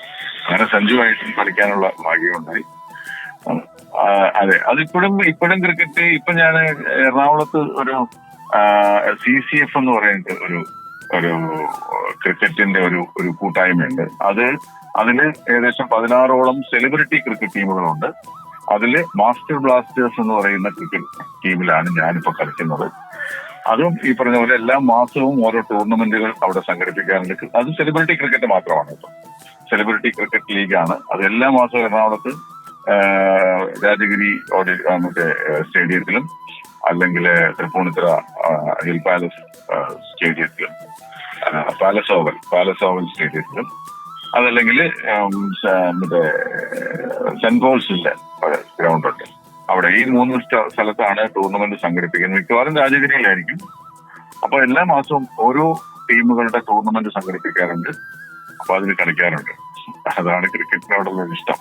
അങ്ങനെ സഞ്ജുവായിട്ടും കളിക്കാനുള്ള ഭാഗ്യമുണ്ടായി. അതെ, അതിപ്പോഴും ക്രിക്കറ്റ് ഇപ്പൊ ഞാൻ എറണാകുളത്ത് ഒരു CCF എന്ന് പറയുന്നത് ഒരു ക്രിക്കറ്റിന്റെ ഒരു കൂട്ടായ്മയുണ്ട്. അതില് ഏകദേശം 16ഓളം സെലിബ്രിറ്റി ക്രിക്കറ്റ് ടീമുകളുണ്ട്. അതില് മാസ്റ്റർ ബ്ലാസ്റ്റേഴ്സ് എന്ന് പറയുന്ന ക്രിക്കറ്റ് ടീമിലാണ് ഞാനിപ്പോ കളിക്കുന്നത്. അതും ഈ പറഞ്ഞ പോലെ എല്ലാ മാസവും ഓരോ ടൂർണമെന്റുകൾ അവിടെ സംഘടിപ്പിക്കാറുണ്ട്. അത് സെലിബ്രിറ്റി ക്രിക്കറ്റ് മാത്രമാണ്. ഇപ്പൊ സെലിബ്രിറ്റി ക്രിക്കറ്റ് ലീഗാണ്. അത് എല്ലാ മാസവും എറണാകുളത്ത് രാജഗിരി സ്റ്റേഡിയത്തിലും അല്ലെങ്കിൽ തൃപ്പൂണിത്തുറ ഹിൽ പാലസ് സ്റ്റേഡിയത്തിലും പാലസ് ഓവൽ സ്റ്റേഡിയത്തിലും അതല്ലെങ്കിൽ സെന്റ് പോൾസിന്റെ ഗ്രൗണ്ടുണ്ട്. അവിടെ ഈ 3 സ്ഥലത്താണ് ടൂർണമെന്റ് സംഘടിപ്പിക്കുന്നത്. മിക്കവാറും രാജഗിരിയിലായിരിക്കും. അപ്പൊ എല്ലാ മാസവും ഓരോ ടീമുകളുടെ ടൂർണമെന്റ് സംഘടിപ്പിക്കാറുണ്ട്. അപ്പൊ അതിന് കളിക്കാറുണ്ട്. അതാണ് ക്രിക്കറ്റിനോടുള്ള ഇഷ്ടം.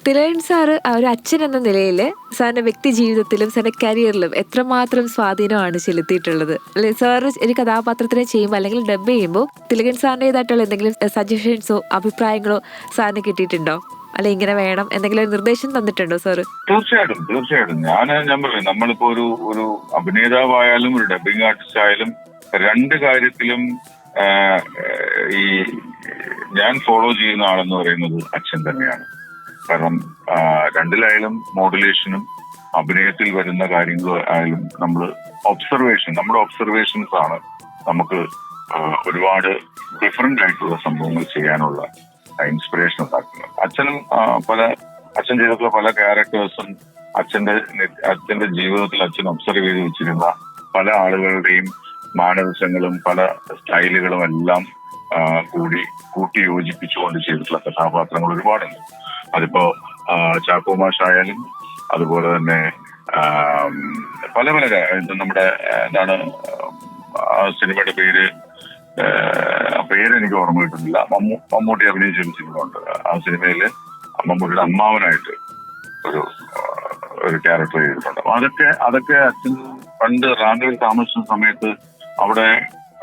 തിലകൻ സാറ് ഒരു അച്ഛൻ എന്ന നിലയിൽ സാറിന്റെ വ്യക്തി ജീവിതത്തിലും സാറിന്റെ കരിയറിലും എത്രമാത്രം സ്വാധീനമാണ് ചെലുത്തിയിട്ടുള്ളത് അല്ലെ? സാറ് ഒരു കഥാപാത്രത്തിനെ ചെയ്യുമ്പോൾ അല്ലെങ്കിൽ ഡബ് ചെയ്യുമ്പോൾ തിലകൻ സാറിൻ്റെതായിട്ടുള്ള എന്തെങ്കിലും സജഷൻസോ അഭിപ്രായങ്ങളോ സാറിന് കിട്ടിയിട്ടുണ്ടോ? അല്ലെ ഇങ്ങനെ വേണം എന്തെങ്കിലും ഒരു നിർദ്ദേശം തന്നിട്ടുണ്ടോ സാറ്? തീർച്ചയായിട്ടും ഞാൻ പറയും, നമ്മളിപ്പോ ഒരു അഭിനേതാവായാലും ഒരു ഡബിങ് ആർട്ടിസ്റ്റ് ആയാലും രണ്ട് കാര്യത്തിലും ഈ ഞാൻ ഫോളോ ചെയ്യുന്ന ആളെന്ന് പറയുന്നത് അച്ഛൻ തന്നെയാണ്. കാരണം രണ്ടിലായാലും മോഡുലേഷനും അഭിനയത്തിൽ വരുന്ന കാര്യങ്ങളായാലും നമ്മുടെ ഒബ്സർവേഷൻസ് ആണ് നമുക്ക് ഒരുപാട് ഡിഫറെന്റ് ആയിട്ടുള്ള സംഭവങ്ങൾ ചെയ്യാനുള്ള ഇൻസ്പിറേഷൻ ഉണ്ടാക്കുന്നത്. അച്ഛൻ ചെയ്തിട്ടുള്ള പല ക്യാരക്ടേഴ്സും അച്ഛന്റെ ജീവിതത്തിൽ അച്ഛൻ ഒബ്സർവ് ചെയ്ത് വെച്ചിരുന്ന പല ആളുകളുടെയും മാനവികങ്ങളും പല സ്റ്റൈലുകളും എല്ലാം കൂട്ടി യോജിപ്പിച്ചുകൊണ്ട് ചെയ്തിട്ടുള്ള കഥാപാത്രങ്ങൾ ഒരുപാടുണ്ട്. അതിപ്പോ ചാക്കോ മാഷ് ആയാലും അതുപോലെ തന്നെ പല നമ്മുടെ എന്താണ് ആ സിനിമയുടെ പേരെനിക്ക് ഓർമ്മ കിട്ടുന്നില്ല. മമ്മൂട്ടി അഭിനയിച്ചിട്ടുണ്ട് ആ സിനിമയില്. മമ്മൂട്ടിയുടെ അമ്മാവനായിട്ട് ഒരു ക്യാരക്ടർ ചെയ്തിട്ടുണ്ട്. അതൊക്കെ അച്ഛൻ പണ്ട് റാന്നിയിൽ താമസിക്കുന്ന സമയത്ത്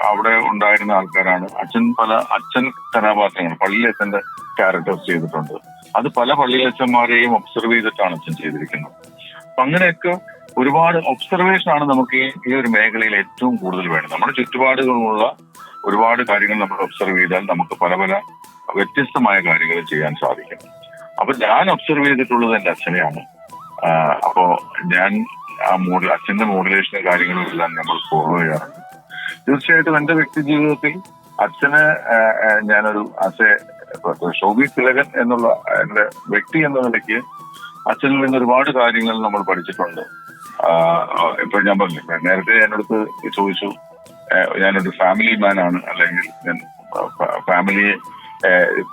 അവിടെ ഉണ്ടായിരുന്ന ആൾക്കാരാണ്. അച്ഛൻ കഥാപാത്രങ്ങൾ പള്ളിയച്ഛന്റെ ക്യാരക്ടേഴ്സ് ചെയ്തിട്ടുണ്ട്. അത് പല പള്ളിയച്ഛന്മാരെയും ഒബ്സർവ് ചെയ്തിട്ടാണ് അച്ഛൻ ചെയ്തിരിക്കുന്നത്. അപ്പൊ അങ്ങനെയൊക്കെ ഒരുപാട് ഒബ്സർവേഷൻ ആണ് നമുക്ക് ഈ ഒരു മേഖലയിൽ ഏറ്റവും കൂടുതൽ വേണം. നമ്മുടെ ചുറ്റുപാടുകളുള്ള ഒരുപാട് കാര്യങ്ങൾ നമ്മൾ ഒബ്സർവ് ചെയ്താൽ നമുക്ക് പല വ്യത്യസ്തമായ കാര്യങ്ങൾ ചെയ്യാൻ സാധിക്കും. അപ്പൊ ഞാൻ ഒബ്സർവ് ചെയ്തിട്ടുള്ളത് എന്റെ അച്ഛനെയാണ്. അപ്പോ ഞാൻ അച്ഛന്റെ മോഡുലേഷനും കാര്യങ്ങളും എല്ലാം നമ്മൾ ഫോളോ ചെയ്യാറുണ്ട്. തീർച്ചയായിട്ടും എന്റെ വ്യക്തി ജീവിതത്തിൽ അച്ഛനെ ഞാനൊരു ശോഭി തിലകൻ എന്നുള്ള എന്റെ വ്യക്തി എന്ന നിലയ്ക്ക് അച്ഛനിൽ നിന്ന് ഒരുപാട് കാര്യങ്ങൾ നമ്മൾ പഠിച്ചിട്ടുണ്ട്. ഇപ്പൊ ഞാൻ പറഞ്ഞു, നേരത്തെ എന്നടുത്ത് ചോദിച്ചു ഞാനൊരു ഫാമിലി മാൻ ആണ്, അല്ലെങ്കിൽ ഞാൻ ഫാമിലിയെ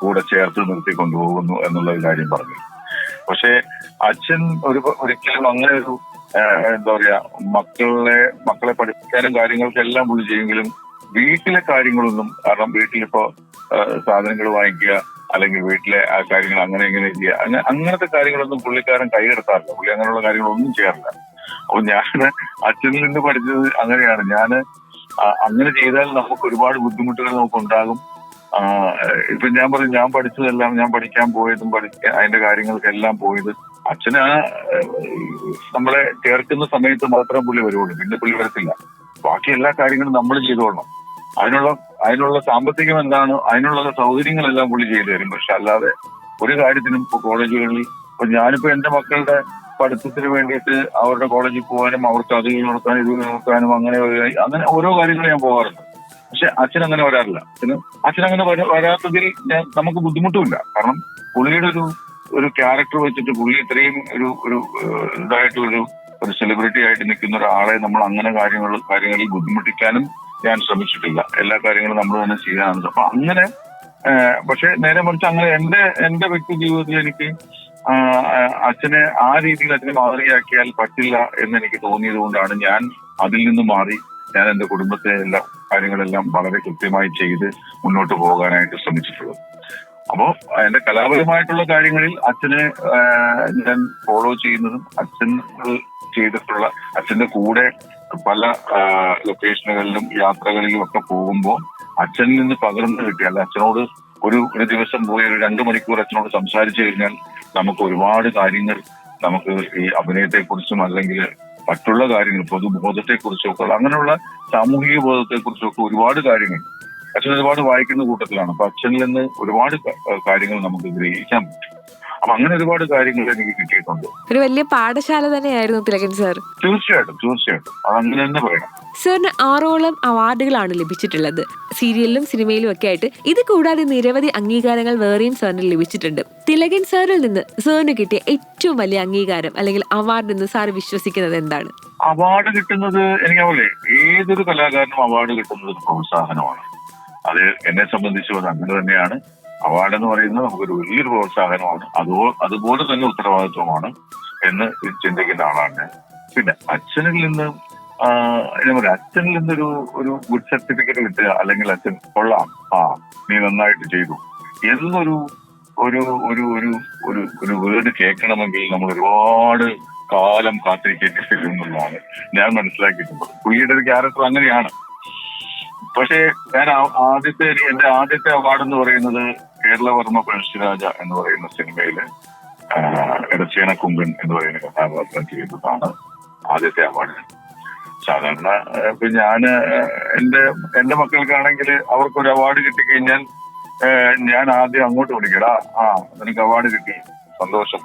കൂടെ ചേർത്ത് നിർത്തി കൊണ്ടുപോകുന്നു എന്നുള്ള കാര്യം പറഞ്ഞു. പക്ഷെ അച്ഛൻ ഒരിക്കലും അങ്ങനെ ഒരു എന്താ പറയാ മക്കളെ പഠിപ്പിക്കാനും കാര്യങ്ങൾക്കെല്ലാം പുള്ളി ചെയ്യുമെങ്കിലും വീട്ടിലെ കാര്യങ്ങളൊന്നും, കാരണം വീട്ടിലിപ്പോ സാധനങ്ങൾ വാങ്ങിക്കുക അല്ലെങ്കിൽ വീട്ടിലെ ആ കാര്യങ്ങൾ ഇങ്ങനെ ചെയ്യുക, അങ്ങനത്തെ കാര്യങ്ങളൊന്നും പുള്ളിക്കാരൻ കൈയെടുത്താറില്ല. പുള്ളി അങ്ങനെയുള്ള കാര്യങ്ങളൊന്നും ചെയ്യാറില്ല. അപ്പൊ ഞാൻ അച്ഛനിൽ നിന്ന് പഠിച്ചത് അങ്ങനെയാണ്. അങ്ങനെ ചെയ്താൽ നമുക്ക് ഒരുപാട് ബുദ്ധിമുട്ടുകൾ നമുക്ക് ഉണ്ടാകും. ഇപ്പൊ ഞാൻ പറയും, ഞാൻ പഠിച്ചതെല്ലാം, ഞാൻ പഠിക്കാൻ പോയതും അതിന്റെ കാര്യങ്ങൾക്കെല്ലാം പോയത് അച്ഛന് നമ്മളെ ചേർക്കുന്ന സമയത്ത് മാത്രം പുള്ളി വരുള്ളൂ, പിന്നെ പുള്ളി വരത്തില്ല. ബാക്കി എല്ലാ കാര്യങ്ങളും നമ്മൾ ചെയ്തോളണം. അതിനുള്ള സാമ്പത്തികം എന്താണ്, അതിനുള്ള സൗകര്യങ്ങളെല്ലാം പുള്ളി ചെയ്തു തരും. പക്ഷെ അല്ലാതെ ഒരു കാര്യത്തിനും ഇപ്പൊ കോളേജുകളിൽ ഇപ്പൊ ഞാനിപ്പോ എന്റെ മക്കളുടെ പഠിത്തത്തിന് വേണ്ടിയിട്ട് അവരുടെ കോളേജിൽ പോകാനും അവർക്ക് അത് നടത്താനും ഇത് നടത്താനും അങ്ങനെ ഓരോ കാര്യങ്ങളും ഞാൻ പോകാറുണ്ട്. പക്ഷെ അച്ഛൻ അങ്ങനെ വരാറില്ല. അച്ഛൻ അങ്ങനെ വരാത്തതിൽ നമുക്ക് ബുദ്ധിമുട്ടുമില്ല. കാരണം പുള്ളിയുടെ ഒരു ക്യാരക്ടർ വെച്ചിട്ട് പുള്ളി ഇത്രയും ഒരു ഇതായിട്ട് ഒരു സെലിബ്രിറ്റി ആയിട്ട് നിൽക്കുന്ന ഒരാളെ നമ്മൾ അങ്ങനെ കാര്യങ്ങളിൽ ബുദ്ധിമുട്ടിക്കാനും ഞാൻ ശ്രമിച്ചിട്ടില്ല. എല്ലാ കാര്യങ്ങളും നമ്മൾ തന്നെ ചെയ്യാനാണ്. അപ്പൊ അങ്ങനെ പക്ഷെ നേരെ മറിച്ച് അങ്ങനെ എന്റെ വ്യക്തി ജീവിതത്തിൽ എനിക്ക് അച്ഛനെ ആ രീതിയിൽ അച്ഛനെ മാതൃകയാക്കിയാൽ പറ്റില്ല എന്ന് എനിക്ക് തോന്നിയത് കൊണ്ടാണ് ഞാൻ അതിൽ നിന്ന് മാറി ഞാൻ എന്റെ കുടുംബത്തെ എല്ലാ കാര്യങ്ങളെല്ലാം വളരെ കൃത്യമായി ചെയ്ത് മുന്നോട്ട് പോകാനായിട്ട് ശ്രമിച്ചിട്ടുള്ളത്. അപ്പോ എന്റെ കലാപരമായിട്ടുള്ള കാര്യങ്ങളിൽ അച്ഛനെ ഞാൻ ഫോളോ ചെയ്യുന്നതും അച്ഛൻ ചെയ്തിട്ടുള്ള അച്ഛന്റെ കൂടെ പല ലൊക്കേഷനുകളിലും യാത്രകളിലും ഒക്കെ പോകുമ്പോൾ അച്ഛനിൽ നിന്ന് പകർന്നു കിട്ടിയാൽ അച്ഛനോട് ഒരു ദിവസം പോയി ഒരു 2 മണിക്കൂർ അച്ഛനോട് സംസാരിച്ചു കഴിഞ്ഞാൽ നമുക്ക് ഒരുപാട് കാര്യങ്ങൾ നമുക്ക് ഈ അഭിനയത്തെക്കുറിച്ചും അല്ലെങ്കിൽ മറ്റുള്ള കാര്യങ്ങൾ പൊതുബോധത്തെക്കുറിച്ചൊക്കെ അങ്ങനെയുള്ള സാമൂഹിക ബോധത്തെക്കുറിച്ചൊക്കെ ഒരുപാട് കാര്യങ്ങൾ അച്ഛൻ ഒരുപാട് വായിക്കുന്ന കൂട്ടത്തിലാണ്. അപ്പൊ അച്ഛനിൽ നിന്ന് ഒരുപാട് കാര്യങ്ങൾ നമുക്ക് ഗ്രഹിക്കാൻ പറ്റും. അപ്പൊ അങ്ങനെ ഒരുപാട് കാര്യങ്ങൾ എനിക്ക് കിട്ടിയിട്ടുണ്ട്. ഒരു വലിയ പാഠശാല തന്നെയായിരുന്നു തിലകൻ സാർ. തീർച്ചയായിട്ടും അതങ്ങനെ തന്നെ പറയണം. സാറിന് 6ഓളം അവാർഡുകളാണ് ലഭിച്ചിട്ടുള്ളത്, സീരിയലിലും സിനിമയിലും ഒക്കെ ആയിട്ട്. ഇത് കൂടാതെ നിരവധി അംഗീകാരങ്ങൾ വേറെയും സാറിന് ലഭിച്ചിട്ടുണ്ട്. തിലകൻ സാറിൽ നിന്ന് സാറിന് കിട്ടിയ ഏറ്റവും വലിയ അംഗീകാരം അല്ലെങ്കിൽ അവാർഡ് എന്ന് സാർ വിശ്വസിക്കുന്നത് എന്താണ്? അവാർഡ് കിട്ടുന്നത് എനിക്കതുപോലെ ഏതൊരു കലാകാരനും അവാർഡ് കിട്ടുന്നത് ഒരു പ്രോത്സാഹനമാണ്. അത് എന്നെ സംബന്ധിച്ച് അങ്ങനെ തന്നെയാണ്. അവാർഡ് എന്ന് പറയുന്നത് നമുക്കൊരു വലിയൊരു പ്രോത്സാഹനമാണ്, അതുപോലെ തന്നെ ഉത്തരവാദിത്വമാണ് എന്ന് ചിന്തിക്കുന്ന ആളാണ് ഞാൻ. പിന്നെ അച്ഛനിൽ നിന്ന് അച്ഛനിൽ നിന്നൊരു ഗുഡ് സർട്ടിഫിക്കറ്റ് കിട്ടുക, അല്ലെങ്കിൽ അച്ഛൻ കൊള്ളാം, നീ നന്നായിട്ട് ചെയ്തു എന്നൊരു ഒരു ഒരു ഒരു ഒരു ഒരു വേർഡ് കേൾക്കണമെങ്കിൽ നമ്മൾ ഒരുപാട് കാലം കാത്തിരിക്കേണ്ടി വരും എന്നുള്ളതാണ് ഞാൻ മനസ്സിലാക്കിയിട്ടുള്ളത്. പുള്ളിയുടെ ഒരു ക്യാരക്ടർ അങ്ങനെയാണ്. പക്ഷേ ഞാൻ എന്റെ ആദ്യത്തെ അവാർഡ് എന്ന് പറയുന്നത് കേരളവർമ്മ പഴശ്ശിരാജ എന്ന് പറയുന്ന സിനിമയില് എടച്ചേന കുമ്പൻ എന്ന് പറയുന്ന കഥാപാത്രം ചെയ്തതാണ് ആദ്യത്തെ അവാർഡ്. സാധാരണ ഇപ്പൊ എന്റെ മക്കൾക്കാണെങ്കിൽ അവർക്കൊരു അവാർഡ് കിട്ടിക്കഴിഞ്ഞാൽ ഞാൻ ആദ്യം അങ്ങോട്ട് വിളിക്കടാ, നിനക്ക് അവാർഡ് കിട്ടി, സന്തോഷം,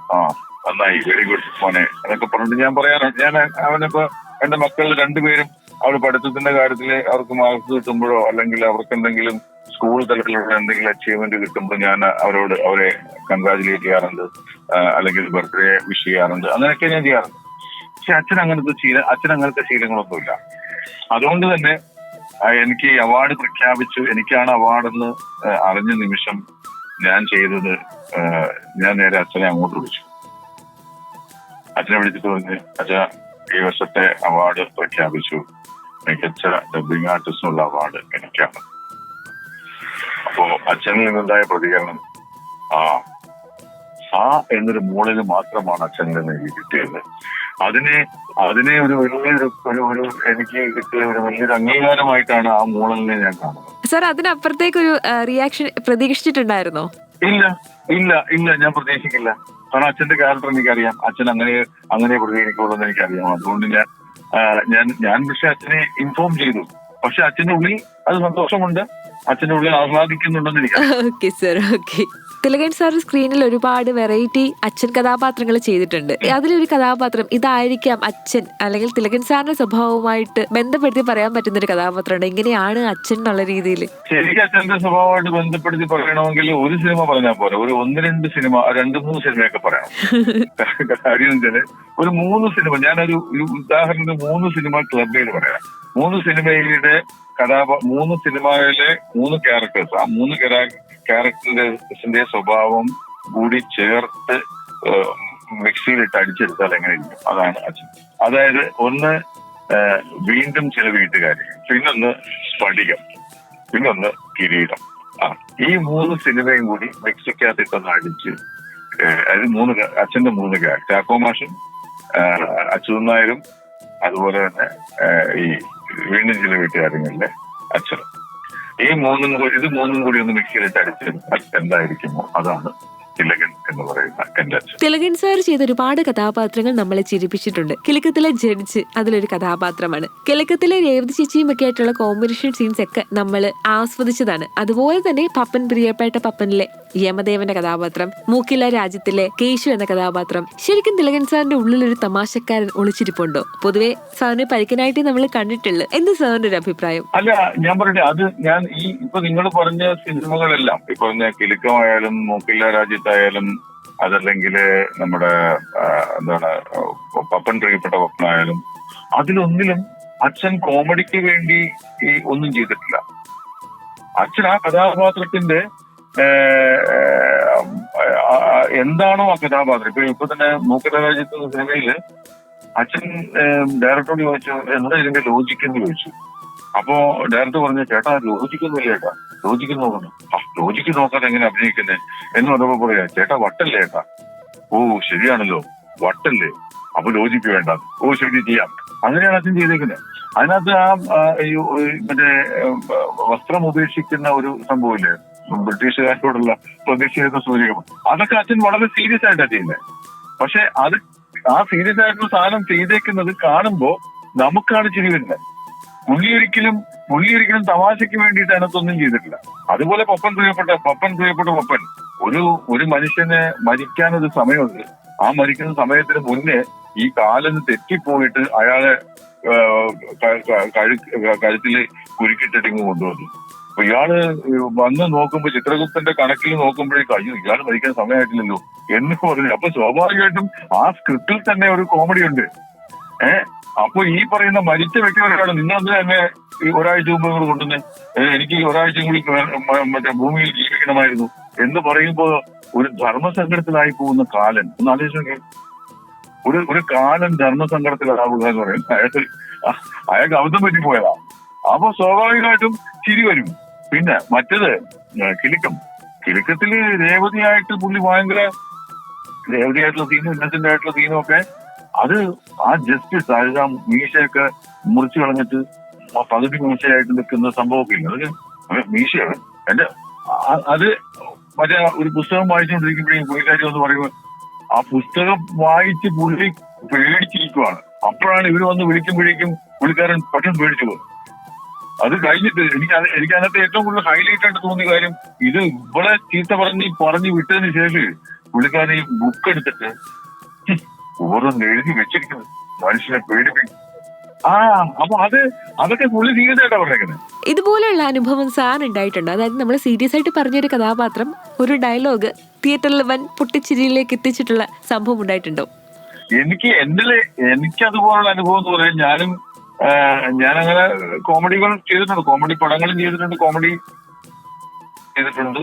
നന്നായി, വെരി ഗുഡ് മോനെ എന്നൊക്കെ പറഞ്ഞിട്ട് ഞാൻ പറയാറുണ്ട്. ഞാൻ അവനിപ്പോ എന്റെ മക്കൾ രണ്ടുപേരും അവർ പഠിത്തത്തിന്റെ കാര്യത്തിൽ അവർക്ക് മാർക്ക് കിട്ടുമ്പോഴോ അല്ലെങ്കിൽ അവർക്ക് എന്തെങ്കിലും സ്കൂൾ തലത്തിലുള്ള എന്തെങ്കിലും അച്ചീവ്മെന്റ് കിട്ടുമ്പോൾ ഞാൻ അവരെ കൺഗ്രാജുലേറ്റ് ചെയ്യാറുണ്ട്, അല്ലെങ്കിൽ ബർത്ത്ഡേ വിഷ് ചെയ്യാറുണ്ട്, അങ്ങനെയൊക്കെ ഞാൻ ചെയ്യാറുണ്ട്. പക്ഷെ അച്ഛൻ അങ്ങനത്തെ ശീലങ്ങളൊന്നുമില്ല. അതുകൊണ്ട് തന്നെ എനിക്ക് ഈ അവാർഡ് പ്രഖ്യാപിച്ചു, എനിക്കാണ് അവാർഡെന്ന് അറിഞ്ഞ നിമിഷം ഞാൻ ചെയ്തത്, ഞാൻ നേരെ അച്ഛനെ അങ്ങോട്ട് വിളിച്ചു. അച്ഛനെ വിളിച്ചിട്ട് പറഞ്ഞ്, അച്ഛാ ഈ വർഷത്തെ അവാർഡ് പ്രഖ്യാപിച്ചു, മികച്ച ഡബ്ബിംഗ് ആർട്ടിസ്റ്റിനുള്ള അവാർഡ് എനിക്കാണ്. അപ്പോ അച്ഛനിൽ നിന്നുണ്ടായ പ്രതികരണം എന്നൊരു മൂളിന് മാത്രമാണ് അച്ഛനിൽ നിന്ന് എനിക്ക് കിട്ടിയത്. അതിനെ ഒരു വലിയൊരു എനിക്ക് കിട്ടിയ ഒരു വലിയൊരു അംഗീകാരമായിട്ടാണ് ആ മൂളലിനെ ഞാൻ കാണുന്നത്. സർ, അതിനപ്പുറത്തേക്കൊരു റിയാക്ഷൻ പ്രതീക്ഷിച്ചിട്ടുണ്ടായിരുന്നോ? ഇല്ല, ഞാൻ പ്രതീക്ഷിക്കില്ല. കാരണം അച്ഛന്റെ ക്യാരക്ടർ എനിക്കറിയാം, അച്ഛൻ അങ്ങനെ പ്രതികരിക്കുള്ളൂ എന്ന് എനിക്കറിയാം. അതുകൊണ്ട് ഞാൻ പക്ഷെ അച്ഛനെ ഇൻഫോം ചെയ്തു. പക്ഷെ അച്ഛന്റെ ഉള്ളിൽ അത് സന്തോഷമുണ്ട്, അച്ഛന്റെ ഉള്ളിൽ ആഹ്ലാദിക്കുന്നുണ്ടെന്ന് എനിക്കറിയാം. Okay sir, okay. Thilakan sir സ്ക്രീനിൽ ഒരുപാട് വെറൈറ്റി അച്ഛൻ കഥാപാത്രങ്ങൾ ചെയ്തിട്ടുണ്ട്. അതിലൊരു കഥാപാത്രം ഇതായിരിക്കാം അച്ഛൻ, അല്ലെങ്കിൽ തിലകൻ സാറിന്റെ സ്വഭാവവുമായിട്ട് ബന്ധപ്പെടുത്തി പറയാൻ പറ്റുന്ന ഒരു കഥാപാത്രമുണ്ട്, ഇങ്ങനെയാണ് അച്ഛൻ എന്നുള്ള രീതിയിൽ? ശരിക്കും അച്ഛന്റെ സ്വഭാവമായിട്ട് ബന്ധപ്പെടുത്തി പറയണമെങ്കിൽ ഒരു സിനിമ പറഞ്ഞാൽ പോരാ, ഒരു 1-2 സിനിമ, 2-3 സിനിമയൊക്കെ പറയണം. കാര്യം വെച്ചാല് ഒരു 3 സിനിമ, ഞാനൊരു ഉദാഹരണത്തിന് 3 സിനിമ ക്ലബ് ചെയ്ത് പറയാം. 3 സിനിമയുടെ 3 സിനിമയിലെ 3 ക്യാരക്ടേഴ്സ്, ആ 3 ക്യാരക്ടേഴ്സിന്റെ സ്വഭാവം കൂടി ചേർത്ത് മിക്സിയിലിട്ട് അടിച്ചെടുത്താൽ എങ്ങനെ ഇരിക്കും, അതാണ് അച്ഛൻ. അതായത് ഒന്ന് വീണ്ടും ചില വീട്ടുകാര്, പിന്നൊന്ന് സ്ഫടികം, പിന്നൊന്ന് കിരീടം. ഈ 3 സിനിമയും കൂടി മിക്സിക്കകത്തിട്ടൊന്ന് അടിച്ച്, അതായത് അച്ഛന്റെ 3 ക്യാരക്ടർ, ചാക്കോ മാഷും അച്യുതൻ നായരും അതുപോലെ തന്നെ ഈ വീണ്ടും ചില വീട്ടുകാര്യങ്ങളിലെ അച്ഛനും, ഇത് മൂന്നും കൂടി ഒന്ന് മിക്സിയിലിട്ട് അടിച്ചെടുത്താൽ എന്തായിരിക്കുമോ അതാണ് തിലകൻ എന്ന് പറയുന്ന എന്റെ അച്ഛൻ. തിലകൻ സാർ ചെയ്ത ഒരുപാട് കഥാപാത്രങ്ങൾ നമ്മളെ ചിരിപ്പിച്ചിട്ടുണ്ട്. കിലുക്കത്തിലെ ജഡ്ജ് അതിലൊരു കഥാപാത്രമാണ്. കിലുക്കത്തിലെ രേവതി ചേച്ചിയും ഒക്കെ ആയിട്ടുള്ള കോമ്പിനേഷൻ സീൻസ് ഒക്കെ നമ്മൾ ആസ്വദിച്ചതാണ്. അതുപോലെ തന്നെ പപ്പൻ, പ്രിയപ്പെട്ട പപ്പനിലെ യമദേവന്റെ കഥാപാത്രം, മൂക്കില രാജ്യത്തിലെ കേശു എന്ന കഥാപാത്രം, ശരിക്കും തിലകൻ സാറിന്റെ ഉള്ളിലൊരു തമാശക്കാരൻ ഒളിച്ചിരിപ്പുണ്ടോ? പൊതുവെ സാറിനെ പരിക്കനായിട്ട് നമ്മൾ കണ്ടിട്ടുള്ളു. എന്ത് സാറിന്റെ ഒരു അഭിപ്രായം? അല്ല, ഞാൻ പറയട്ടെ, അത് ഞാൻ ഇപ്പൊ നിങ്ങൾ പറഞ്ഞ സിനിമകളെല്ലാം, ഇപ്പൊ പറഞ്ഞ കിലുക്കമായാലും മൂക്കില രാജ്യത്തായാലും അതല്ലെങ്കിൽ നമ്മുടെ പപ്പൻ, പ്രിയപ്പെട്ട പപ്പനായാലും, അതിലൊന്നിലും അച്ഛൻ കോമഡിക്ക് വേണ്ടി ഒന്നും ചെയ്തിട്ടില്ല. അച്ഛൻ ആ കഥാപാത്രത്തിന്റെ എന്താണോ ആ കഥാപാത്രം, ഇപ്പൊ തന്നെ മൂക്കില രാജ്യത്ത് സിനിമയില് അച്ഛൻ ഡയറക്ടറോട് ചോദിച്ചു, എന്താ ഇതിന്റെ ലോജിക്ക് എന്ന് ചോദിച്ചു. അപ്പോ ഡയറക്ടർ പറഞ്ഞു, ചേട്ടാ ലോജിക്കൊന്നുമില്ല ചേട്ടാ, ലോജിക്ക് നോക്കണം. ലോജിക്ക് നോക്കാതെ എങ്ങനെ അഭിനയിക്കുന്നത് എന്ന് പറഞ്ഞപ്പോ പറയാ, ചേട്ടാ വട്ടല്ലേ ചേട്ടാ. ഓ ശരിയാണല്ലോ, വട്ടല്ലേ, അപ്പൊ ലോജിക്ക് വേണ്ട, ഓ ശരി ചെയ്യാം. അങ്ങനെയാണ് അച്ഛൻ ചെയ്തേക്കുന്നത്. അതിനകത്ത് മറ്റേ വസ്ത്രം ഉപേക്ഷിക്കുന്ന ഒരു സംഭവമില്ലേ, ബ്രിട്ടീഷുകാരോടുള്ള പ്രതിഷേധ സൂചകം, അതൊക്കെ അച്ഛൻ വളരെ സീരിയസ് ആയിട്ടാണ് ചെയ്യുന്നത്. പക്ഷെ ആ സീരിയസ് ആയിട്ടുള്ള സാധനം ചെയ്തേക്കുന്നത് കാണുമ്പോ നമുക്കാണ് ചിരി വരുന്നത്. പുള്ളി ഒരിക്കലും തമാശയ്ക്ക് വേണ്ടിയിട്ട് അതിനകത്തൊന്നും ചെയ്തിട്ടില്ല. അതുപോലെ പപ്പൻ പ്രിയപ്പെട്ട പപ്പൻ, ഒരു മനുഷ്യന് മരിക്കാനൊരു സമയമുണ്ട്. ആ മരിക്കുന്ന സമയത്തിന് മുന്നേ ഈ കാലന് തെറ്റിപ്പോയിട്ട് അയാളെ കഴുത്തില് കുരുക്കിട്ടിട്ടിങ്ങ് കൊണ്ടുവന്നു. അപ്പൊ ഇയാള് വന്ന് നോക്കുമ്പോ, ചിത്രഗുപ്തന്റെ കണക്കിൽ നോക്കുമ്പോഴേക്കും അയ്യോ ഇയാള് മരിക്കാൻ സമയമായിട്ടില്ലല്ലോ എന്ന് പറഞ്ഞു. അപ്പൊ സ്വാഭാവികമായിട്ടും ആ സ്ക്രിപ്റ്റിൽ തന്നെ ഒരു കോമഡി ഉണ്ട്. അപ്പൊ ഈ പറയുന്ന മരിച്ച വ്യക്തി ഒരാളാണ്, നിങ്ങളെന്ത് തന്നെ ഒരാഴ്ച മുമ്പ് നിങ്ങൾ കൊണ്ടുവന്ന് എനിക്ക് ഒരാഴ്ച കൂടി മറ്റേ ഭൂമിയിൽ ജീവിക്കണമായിരുന്നു എന്ന് പറയുമ്പോ ഒരു ധർമ്മസങ്കടത്തിലായി പോകുന്ന കാലൻ ഒന്ന് ആലോചിച്ച്, ഒരു കാലൻ ധർമ്മസങ്കടത്തിലാവുക എന്ന് പറയുന്നത് അയാൾക്ക് അബദ്ധം പറ്റിപ്പോയതാ. അപ്പൊ സ്വാഭാവികമായിട്ടും ചിരി വരും. പിന്നെ മറ്റേത് ചുരുക്കത്തില് രേവതിയായിട്ട് പുള്ളി ഭയങ്കര രേവതിയായിട്ടുള്ള സീനും ഇന്നസെന്റ് ആയിട്ടുള്ള സീനും ഒക്കെ അത് ആ ജസ്റ്റിസ് അതായത് ആ മീശയൊക്കെ മുറിച്ചു കളഞ്ഞിട്ട് ആ പകുതി മീശയായിട്ട് നിൽക്കുന്ന സംഭവമൊക്കെ ഇല്ല. അത് മീശയാണ് എന്റെ അത് മറ്റേ ഒരു പുസ്തകം വായിച്ചുകൊണ്ടിരിക്കുമ്പോഴേ പുള്ളിക്കാരി എന്ന് പറയുമ്പോൾ ആ പുസ്തകം വായിച്ച് പുള്ളി പേടിച്ചിരിക്കുവാണ്. അപ്പോഴാണ് ഇവര് വന്ന് വിളിക്കുമ്പോഴേക്കും പുള്ളിക്കാരൻ പെട്ടെന്ന് പേടിച്ചു പോകും. അത് കഴിഞ്ഞിട്ട് എനിക്ക് അതിനകത്ത് ഏറ്റവും കൂടുതൽ ഹൈലൈറ്റ് ആയിട്ട് തോന്നിയ കാര്യം ഇത് ഇവിടെ ചീത്ത പറഞ്ഞു വിട്ടതിന് ശേഷം പുള്ളിക്കാരൻ ഈ ബുക്ക് എടുത്തിട്ട് ഓരോന്ന് എഴുതി വെച്ചിരിക്കുന്നത് മനുഷ്യനെ പേടിപ്പിക്കും. അപ്പൊ അതൊക്കെ പുള്ളി സീരിയസായിട്ടാ പറഞ്ഞേക്കുന്നത്. ഇതുപോലെയുള്ള അനുഭവം സാറിന് ഉണ്ടായിട്ടുണ്ട്? അതായത് നമ്മൾ സീരിയസ് ആയിട്ട് പറഞ്ഞൊരു കഥാപാത്രം ഒരു ഡയലോഗ് തിയേറ്ററിൽ വൻ പൊട്ടിച്ചിരിയിലേക്ക് എത്തിച്ചിട്ടുള്ള സംഭവം ഉണ്ടായിട്ടുണ്ടോ? എനിക്ക് അതുപോലുള്ള അനുഭവം എന്ന് പറയാൻ ഞാനങ്ങനെ കോമഡികൾ ചെയ്തിട്ടുണ്ട്, കോമഡി പടങ്ങളും ചെയ്തിട്ടുണ്ട്, കോമഡി ചെയ്തിട്ടുണ്ട്,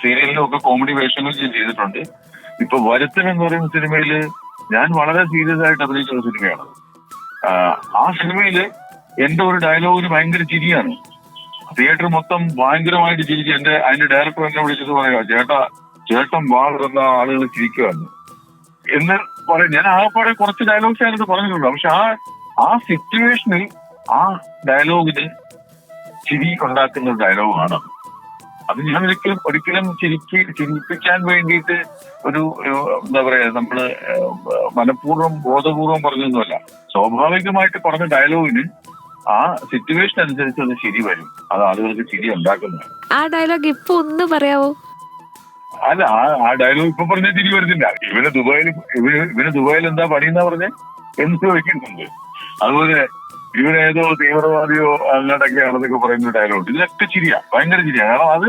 സീരിയലിലും ഒക്കെ കോമഡി വേഷങ്ങൾ ചെയ്തിട്ടുണ്ട്. ഇപ്പൊ വരുത്തൻ എന്ന് പറയുന്ന സിനിമയില് ഞാൻ വളരെ സീരിയസ് ആയിട്ട് അഭിനയിച്ച സിനിമയാണ്. ആ സിനിമയില് എന്റെ ഒരു ഡയലോഗിന് ഭയങ്കര ചിരിയാണ്. തിയേറ്റർ മൊത്തം ഭയങ്കരമായിട്ട് ചിരിച്ചു. അതിന്റെ ഡയറക്ടർ എന്നെ വിളിച്ചത് പറയാ, ചേട്ടൻ വാ തുറന്ന ആളുകൾ ചിരിക്കുവാന്ന് എന്ന് പറയും. ഞാൻ ആകെപ്പാടെ കുറച്ച് ഡയലോഗ്സ് ഞാനത് പറഞ്ഞിട്ടുണ്ട്. പക്ഷെ ആ സിറ്റുവേഷനിൽ ആ ഡയലോഗിന് ചിരി ഉണ്ടാക്കുന്ന ഒരു ഡയലോഗാണ്. അത് ഞാൻ ഒരിക്കലും ചിരിപ്പിക്കാൻ വേണ്ടിയിട്ട് ഒരു എന്താ പറയാ നമ്മള് മനഃപൂർവ്വം ബോധപൂർവം പറഞ്ഞൊന്നുമല്ല. സ്വാഭാവികമായിട്ട് പറഞ്ഞ ഡയലോഗിന് ആ സിറ്റുവേഷൻ അനുസരിച്ച് അത് ചിരി വരും. അത് ആളുകൾക്ക് ചിരി ഉണ്ടാക്കുന്നതാണ്. ആ ഡയലോഗ് ഇപ്പൊ ഒന്ന് പറയാവോ? അല്ല, ആ ഡയലോഗ് ഇപ്പൊ പറഞ്ഞ ചിരി വരുന്നില്ല. ഇവന് ദുബായിൽ എന്താ പണിയെന്നാ പറഞ്ഞേ എന്ന് ചോദിക്കുന്നുണ്ട്. അതുപോലെ ഇവനേതോ തീവ്രവാദിയോ അങ്ങോട്ടൊക്കെയാണെന്നൊക്കെ പറയുന്ന ഡയലോഗ്. ഇതിലൊക്കെ ചിരിയാ, ഭയങ്കര ചിരിയാ. കാരണം അത്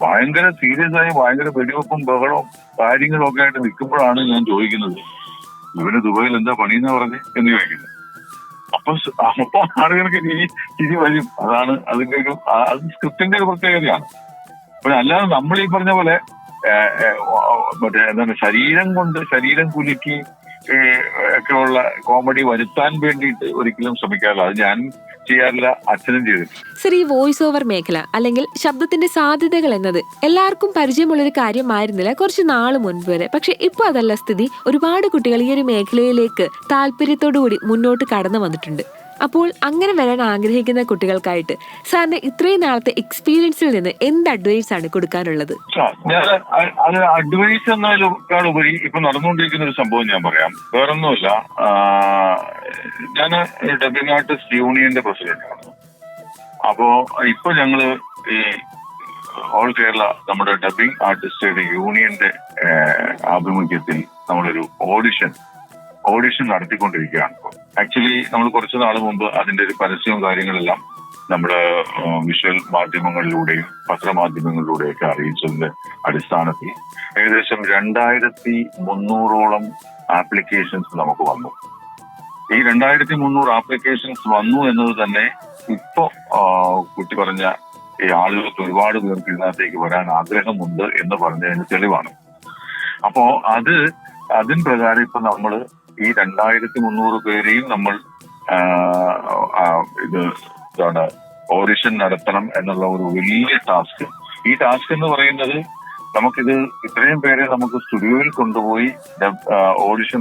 ഭയങ്കര സീരിയസ് ആയി ഭയങ്കര വെടിവെപ്പും ബഹളവും കാര്യങ്ങളും ഒക്കെ ആയിട്ട് നിൽക്കുമ്പോഴാണ് ഞാൻ ചോദിക്കുന്നത് ഇവന് ദുബായിൽ എന്താ പണിയെന്നാ പറഞ്ഞേ എന്ന് ചോദിക്കുന്നത്. അപ്പൊ ആളുകൾക്ക് ചിരി വരും. അതാണ് അതിന്റെ ഒരു സ്ക്രിപ്റ്റിന്റെ ഒരു പ്രത്യേകതയാണ്. പക്ഷെ അല്ലാതെ നമ്മൾ ഈ പറഞ്ഞ പോലെ മറ്റേ എന്താണ് ശരീരം കുലുക്കി ഒക്കെയുള്ള കോമഡി വരുത്താൻ വേണ്ടിയിട്ട് ഒരിക്കലും ശ്രമിക്കാറില്ല. അത് ഞാൻ ചെയ്യാറില്ല, അച്ഛനും ചെയ്തിട്ടില്ല. സർ, ഈ വോയിസ് ഓവർ മേഖല അല്ലെങ്കിൽ ശബ്ദത്തിന്റെ സാധ്യതകൾ എന്നത് എല്ലാവർക്കും പരിചയമുള്ളൊരു കാര്യമായിരുന്നില്ല കുറച്ച് നാൾ മുൻപ് വരെ. പക്ഷെ ഇപ്പൊ അതല്ല സ്ഥിതി. ഒരുപാട് കുട്ടികൾ ഈ ഒരു മേഖലയിലേക്ക് താല്പര്യത്തോടു കൂടി മുന്നോട്ട് കടന്നു വന്നിട്ടുണ്ട്. അപ്പോൾ അങ്ങനെ വരാൻ ആഗ്രഹിക്കുന്ന കുട്ടികൾക്കായിട്ട് സാറിന്റെ ഇത്രയും നാളത്തെ എക്സ്പീരിയൻസിൽ നിന്ന് എന്ത് അഡ്വൈസ് ആണ് കൊടുക്കാനുള്ളത്? അത് അഡ്വൈസ് എന്നതിനേക്കാളുപരി ഇപ്പൊ നടന്നുകൊണ്ടിരിക്കുന്ന ഒരു സംഭവം ഞാൻ പറയാം. വേറൊന്നുമില്ല, ഞാൻ ഡബിംഗ് ആർട്ടിസ്റ്റ് യൂണിയന്റെ പ്രസിഡന്റാണ്. അപ്പോ ഇപ്പൊ ഞങ്ങള് ഈ ഓൾ കേരള നമ്മുടെ ഡബിംഗ് ആർട്ടിസ്റ്റ് യൂണിയന്റെ ആഭിമുഖ്യത്തിൽ നമ്മളൊരു ഓഡിഷൻ നടത്തിക്കൊണ്ടിരിക്കുകയാണ്. ആക്ച്വലി നമ്മൾ കുറച്ചു നാൾ മുമ്പ് അതിന്റെ ഒരു പരസ്യവും കാര്യങ്ങളെല്ലാം നമ്മുടെ വിഷ്വൽ മാധ്യമങ്ങളിലൂടെയും പത്രമാധ്യമങ്ങളിലൂടെയൊക്കെ അറിയിച്ചതിന്റെ അടിസ്ഥാനത്തിൽ ഏകദേശം 2300ഓളം ആപ്ലിക്കേഷൻസ് നമുക്ക് വന്നു. ഈ 2300 ആപ്ലിക്കേഷൻസ് വന്നു എന്നത് തന്നെ ഇപ്പൊ കുട്ടി പറഞ്ഞ ഈ ആളുകൾക്ക് ഒരുപാട് പേർക്ക് ഇതിനകത്തേക്ക് വരാൻ ആഗ്രഹമുണ്ട് എന്ന് പറഞ്ഞതിന് തെളിവാണ്. അപ്പോ അതിൻ പ്രകാരം ഇപ്പൊ നമ്മള് ഈ 2300 പേരെയും നമ്മൾ ഓഡിഷൻ നടത്തണം എന്നുള്ള ഒരു വലിയ ടാസ്ക്. ഈ ടാസ്ക് എന്ന് പറയുന്നത് നമുക്കിത് ഇത്രയും പേരെ നമുക്ക് സ്റ്റുഡിയോയിൽ കൊണ്ടുപോയി ഓഡിഷൻ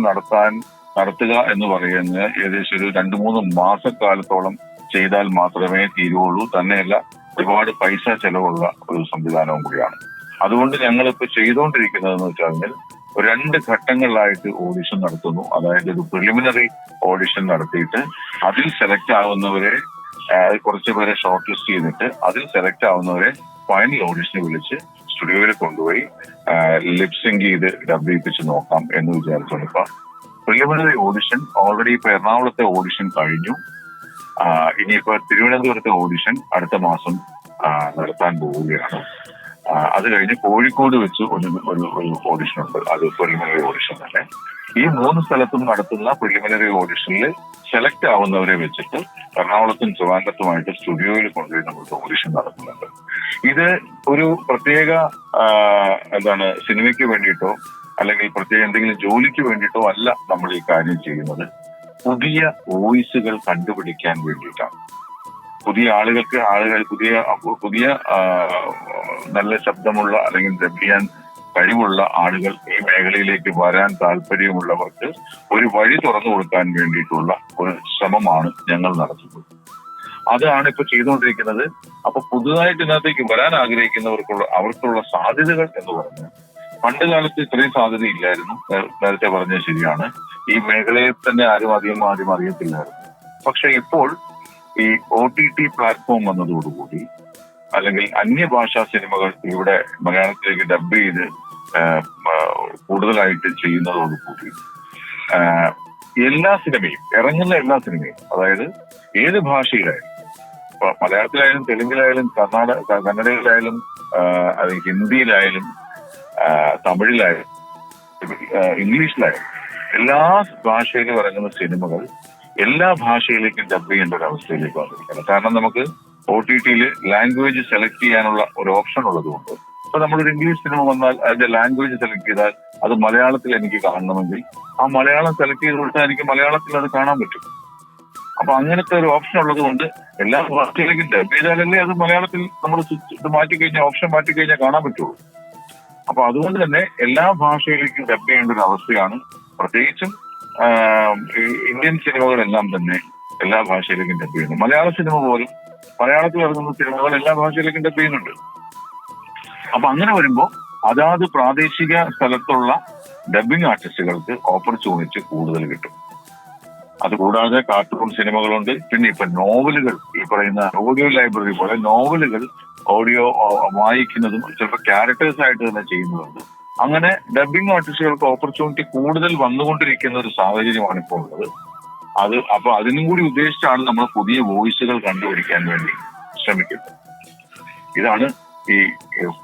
നടത്തുക എന്ന് പറയുന്നത് ഏകദേശം ഒരു 2-3 മാസക്കാലത്തോളം ചെയ്താൽ മാത്രമേ തീരുവുള്ളൂ. തന്നെയല്ല ഒരുപാട് പൈസ ചെലവുള്ള ഒരു സംവിധാനവും കൂടിയാണ്. അതുകൊണ്ട് ഞങ്ങളിപ്പോ ചെയ്തുകൊണ്ടിരിക്കുന്നതെന്ന് വെച്ചാൽ 2 ഘട്ടങ്ങളിലായിട്ട് ഓഡിഷൻ നടത്തുന്നു. അതായത് ഒരു പ്രിലിമിനറി ഓഡിഷൻ നടത്തിയിട്ട് അതിൽ സെലക്ട് ആവുന്നവരെ കുറച്ച് പേരെ ഷോർട്ട് ലിസ്റ്റ് ചെയ്തിട്ട് അതിൽ സെലക്ട് ആവുന്നവരെ ഫൈനൽ ഓഡിഷന് വിളിച്ച് സ്റ്റുഡിയോയിൽ കൊണ്ടുപോയി ലിപ്സിംഗ് ചെയ്ത് ഡബ് ചെയ്യിപ്പിച്ച് നോക്കാം എന്ന് വിചാരിച്ചാണ്. ഇപ്പൊ പ്രിലിമിനറി ഓഡിഷൻ ഓൾറെഡി ഇപ്പൊ എറണാകുളത്തെ ഓഡിഷൻ കഴിഞ്ഞു. ഇനിയിപ്പോ തിരുവനന്തപുരത്തെ ഓഡിഷൻ അടുത്ത മാസം നടത്താൻ പോവുകയാണ്. അത് കഴിഞ്ഞ് കോഴിക്കോട് വെച്ച് ഒരു ഓഡിഷൻ ഉണ്ട്. അത് പ്രിലിമിനറി ഓഡിഷൻ തന്നെ. ഈ 3 സ്ഥലത്തും നടത്തുന്ന പ്രിലിമിനറി ഓഡിഷനിൽ സെലക്ട് ആവുന്നവരെ വെച്ചിട്ട് എറണാകുളത്തും ട്രിവാൻഡ്രത്തുമായിട്ട് സ്റ്റുഡിയോയിൽ കൊണ്ടുപോയി നമുക്ക് ഓഡിഷൻ നടത്തുന്നുണ്ട്. ഇത് ഒരു പ്രത്യേക സിനിമയ്ക്ക് വേണ്ടിയിട്ടോ അല്ലെങ്കിൽ പ്രത്യേക എന്തെങ്കിലും ജോലിക്ക് വേണ്ടിയിട്ടോ അല്ല നമ്മൾ ഈ കാര്യം ചെയ്യുന്നത്. പുതിയ വോയിസുകൾ കണ്ടുപിടിക്കാൻ വേണ്ടിയിട്ടാണ്. പുതിയ ആളുകൾ പുതിയ നല്ല ശബ്ദമുള്ള അല്ലെങ്കിൽ ഡബ് ചെയ്യാൻ കഴിവുള്ള ആളുകൾ ഈ മേഖലയിലേക്ക് വരാൻ താല്പര്യമുള്ളവർക്ക് ഒരു വഴി തുറന്നു കൊടുക്കാൻ വേണ്ടിയിട്ടുള്ള ഒരു ശ്രമമാണ് ഞങ്ങൾ നടത്തുന്നത്. അതാണ് ഇപ്പൊ ചെയ്തുകൊണ്ടിരിക്കുന്നത്. അപ്പൊ പുതുതായിട്ട് ഇതിനകത്തേക്ക് വരാൻ അവർക്കുള്ള സാധ്യതകൾ എന്ന് പറഞ്ഞാൽ പണ്ട് കാലത്ത് ഇത്രയും സാധ്യത ഇല്ലായിരുന്നു. നേരത്തെ പറഞ്ഞത് ശരിയാണ്. ഈ മേഖലയെ തന്നെ ആരും അറിയത്തില്ലായിരുന്നു. പക്ഷെ ഇപ്പോൾ ഈ OTT പ്ലാറ്റ്ഫോം വന്നതോടുകൂടി അല്ലെങ്കിൽ അന്യഭാഷാ സിനിമകൾ ഇവിടെ മലയാളത്തിലേക്ക് ഡബ് ചെയ്ത് കൂടുതലായിട്ട് ചെയ്യുന്നതോടുകൂടി ഇറങ്ങുന്ന എല്ലാ സിനിമയും അതായത് ഏത് ഭാഷയിലായാലും, ഇപ്പൊ മലയാളത്തിലായാലും തെലുങ്കിലായാലും കന്നഡയിലായാലും ഹിന്ദിയിലായാലും തമിഴിലായാലും ഇംഗ്ലീഷിലായാലും എല്ലാ ഭാഷയിലും ഇറങ്ങുന്ന സിനിമകൾ എല്ലാ ഭാഷയിലേക്കും ഡബ് ചെയ്യേണ്ട ഒരു അവസ്ഥയിലേക്ക് വന്നിരിക്കണം. കാരണം നമുക്ക് OTT-യിൽ ലാംഗ്വേജ് സെലക്ട് ചെയ്യാനുള്ള ഒരു ഓപ്ഷൻ ഉള്ളതുകൊണ്ട് ഇപ്പൊ നമ്മളൊരു ഇംഗ്ലീഷ് സിനിമ വന്നാൽ അതിന്റെ ലാംഗ്വേജ് സെലക്ട് ചെയ്താൽ അത് മലയാളത്തിൽ എനിക്ക് കാണണമെങ്കിൽ ആ മലയാളം സെലക്ട് ചെയ്ത് കൊടുത്താൽ എനിക്ക് മലയാളത്തിൽ അത് കാണാൻ പറ്റും. അപ്പൊ അങ്ങനത്തെ ഒരു ഓപ്ഷൻ ഉള്ളത് കൊണ്ട് എല്ലാ ഭാഷയിലേക്കും ഡബ് ചെയ്താലല്ലേ അത് മലയാളത്തിൽ നമ്മൾ ഓപ്ഷൻ മാറ്റിക്കഴിഞ്ഞാൽ കാണാൻ പറ്റുള്ളൂ. അപ്പൊ അതുകൊണ്ട് തന്നെ എല്ലാ ഭാഷയിലേക്കും ഡബ് ചെയ്യേണ്ട ഒരു അവസ്ഥയാണ്. പ്രത്യേകിച്ചും ഇന്ത്യൻ സിനിമകളെല്ലാം തന്നെ എല്ലാ ഭാഷയിലേക്കും ഡബ് ചെയ്യുന്നു. മലയാള സിനിമ പോലും മലയാളത്തിൽ ഇറങ്ങുന്ന സിനിമകൾ എല്ലാ ഭാഷയിലേക്കും ഡബ് ചെയ്യുന്നുണ്ട്. അപ്പൊ അങ്ങനെ വരുമ്പോൾ അതാത് പ്രാദേശിക സ്ഥലത്തുള്ള ഡബിങ് ആർട്ടിസ്റ്റുകൾക്ക് ഓപ്പർച്യൂണിറ്റി കൂടുതൽ കിട്ടും. അതുകൂടാതെ കാർട്ടൂൺ സിനിമകളുണ്ട്. പിന്നെ ഇപ്പൊ നോവലുകൾ, ഈ പറയുന്ന ഓഡിയോ ലൈബ്രറി പോലെ നോവലുകൾ ഓഡിയോ വായിക്കുന്നതും ചിലപ്പോൾ ക്യാരക്ടേഴ്സ് ആയിട്ട് തന്നെ ചെയ്യുന്നതുണ്ട്. അങ്ങനെ ഡബിങ് ആർട്ടിസ്റ്റുകൾക്ക് ഓപ്പർച്യൂണിറ്റി കൂടുതൽ വന്നുകൊണ്ടിരിക്കുന്ന ഒരു സാഹചര്യമാണ് ഇപ്പോൾ ഉള്ളത്. അപ്പൊ അതിനും കൂടി ഉദ്ദേശിച്ചാണ് നമ്മൾ പുതിയ വോയിസുകൾ കണ്ടുപിടിക്കാൻ വേണ്ടി ശ്രമിക്കുന്നത്. ഇതാണ് ഈ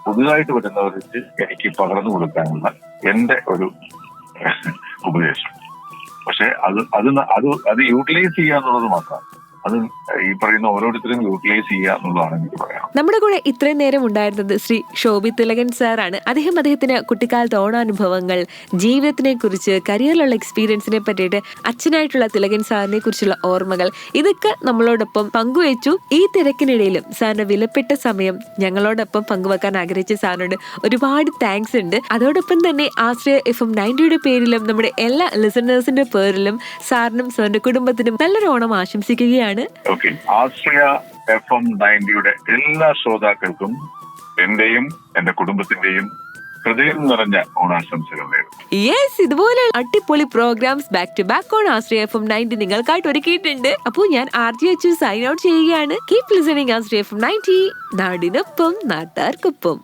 പുതുതായിട്ട് വരുന്നവർക്ക് എനിക്ക് പകർന്നു കൊടുക്കാനുള്ള എന്റെ ഒരു ഉപദേശം. പക്ഷെ അത് യൂട്ടിലൈസ് ചെയ്യുക എന്നുള്ളത് മാത്രമാണ്. അത് ഈ പറയുന്ന ഓരോരുത്തരും യൂട്ടിലൈസ് ചെയ്യുക എന്നുള്ളതാണ് എനിക്ക് പറയാം. നമ്മുടെ കൂടെ ഇത്രയും നേരം ഉണ്ടായിരുന്നത് ശ്രീ ശോഭി തിലകൻ സാറാണ്. അദ്ദേഹത്തിന് കുട്ടിക്കാലത്തെ ഓണാനുഭവങ്ങൾ, ജീവിതത്തിനെ കുറിച്ച്, കരിയറിലുള്ള എക്സ്പീരിയൻസിനെ പറ്റിയിട്ട്, അച്ഛനായിട്ടുള്ള തിലകൻ സാറിനെ കുറിച്ചുള്ള ഓർമ്മകൾ, ഇതൊക്കെ നമ്മളോടൊപ്പം പങ്കുവച്ചു. ഈ തിരക്കിനിടയിലും സാറിന്റെ വിലപ്പെട്ട സമയം ഞങ്ങളോടൊപ്പം പങ്കുവെക്കാൻ ആഗ്രഹിച്ച സാറിനോട് ഒരുപാട് താങ്ക്സ് ഉണ്ട്. അതോടൊപ്പം തന്നെ ആശ്രയ FM 90യുടെ പേരിലും നമ്മുടെ എല്ലാ ലിസണേഴ്സിന്റെ പേരിലും സാറിനും സാറിന്റെ കുടുംബത്തിനും നല്ലൊരു ഓണം ആശംസിക്കുകയാണ്. ആശ്രയ FM 90യുടെ എല്ലാ ശ്രോതാക്കൾക്കും എന്റെയും എന്റെ കുടുംബത്തിന്റെയും ഹൃദയം നിറഞ്ഞ ഓണാശംസകൾ നേരുന്നു. യെസ്, ഇതുപോലെ അടിപൊളി programs back to back on Ashraya FM 90 നിങ്ങൾക്കായിട്ട് ഒരുക്കിയിട്ടുണ്ട്. അപ്പോൾ ഞാൻ RJ സൈൻ ഔട്ട് ചെയ്യുകയാണ്. കീപ് ലിസണിംഗ് ആശ്രയ FM 90, നാടിനൊപ്പം നാട്ടാർക്കൊപ്പം.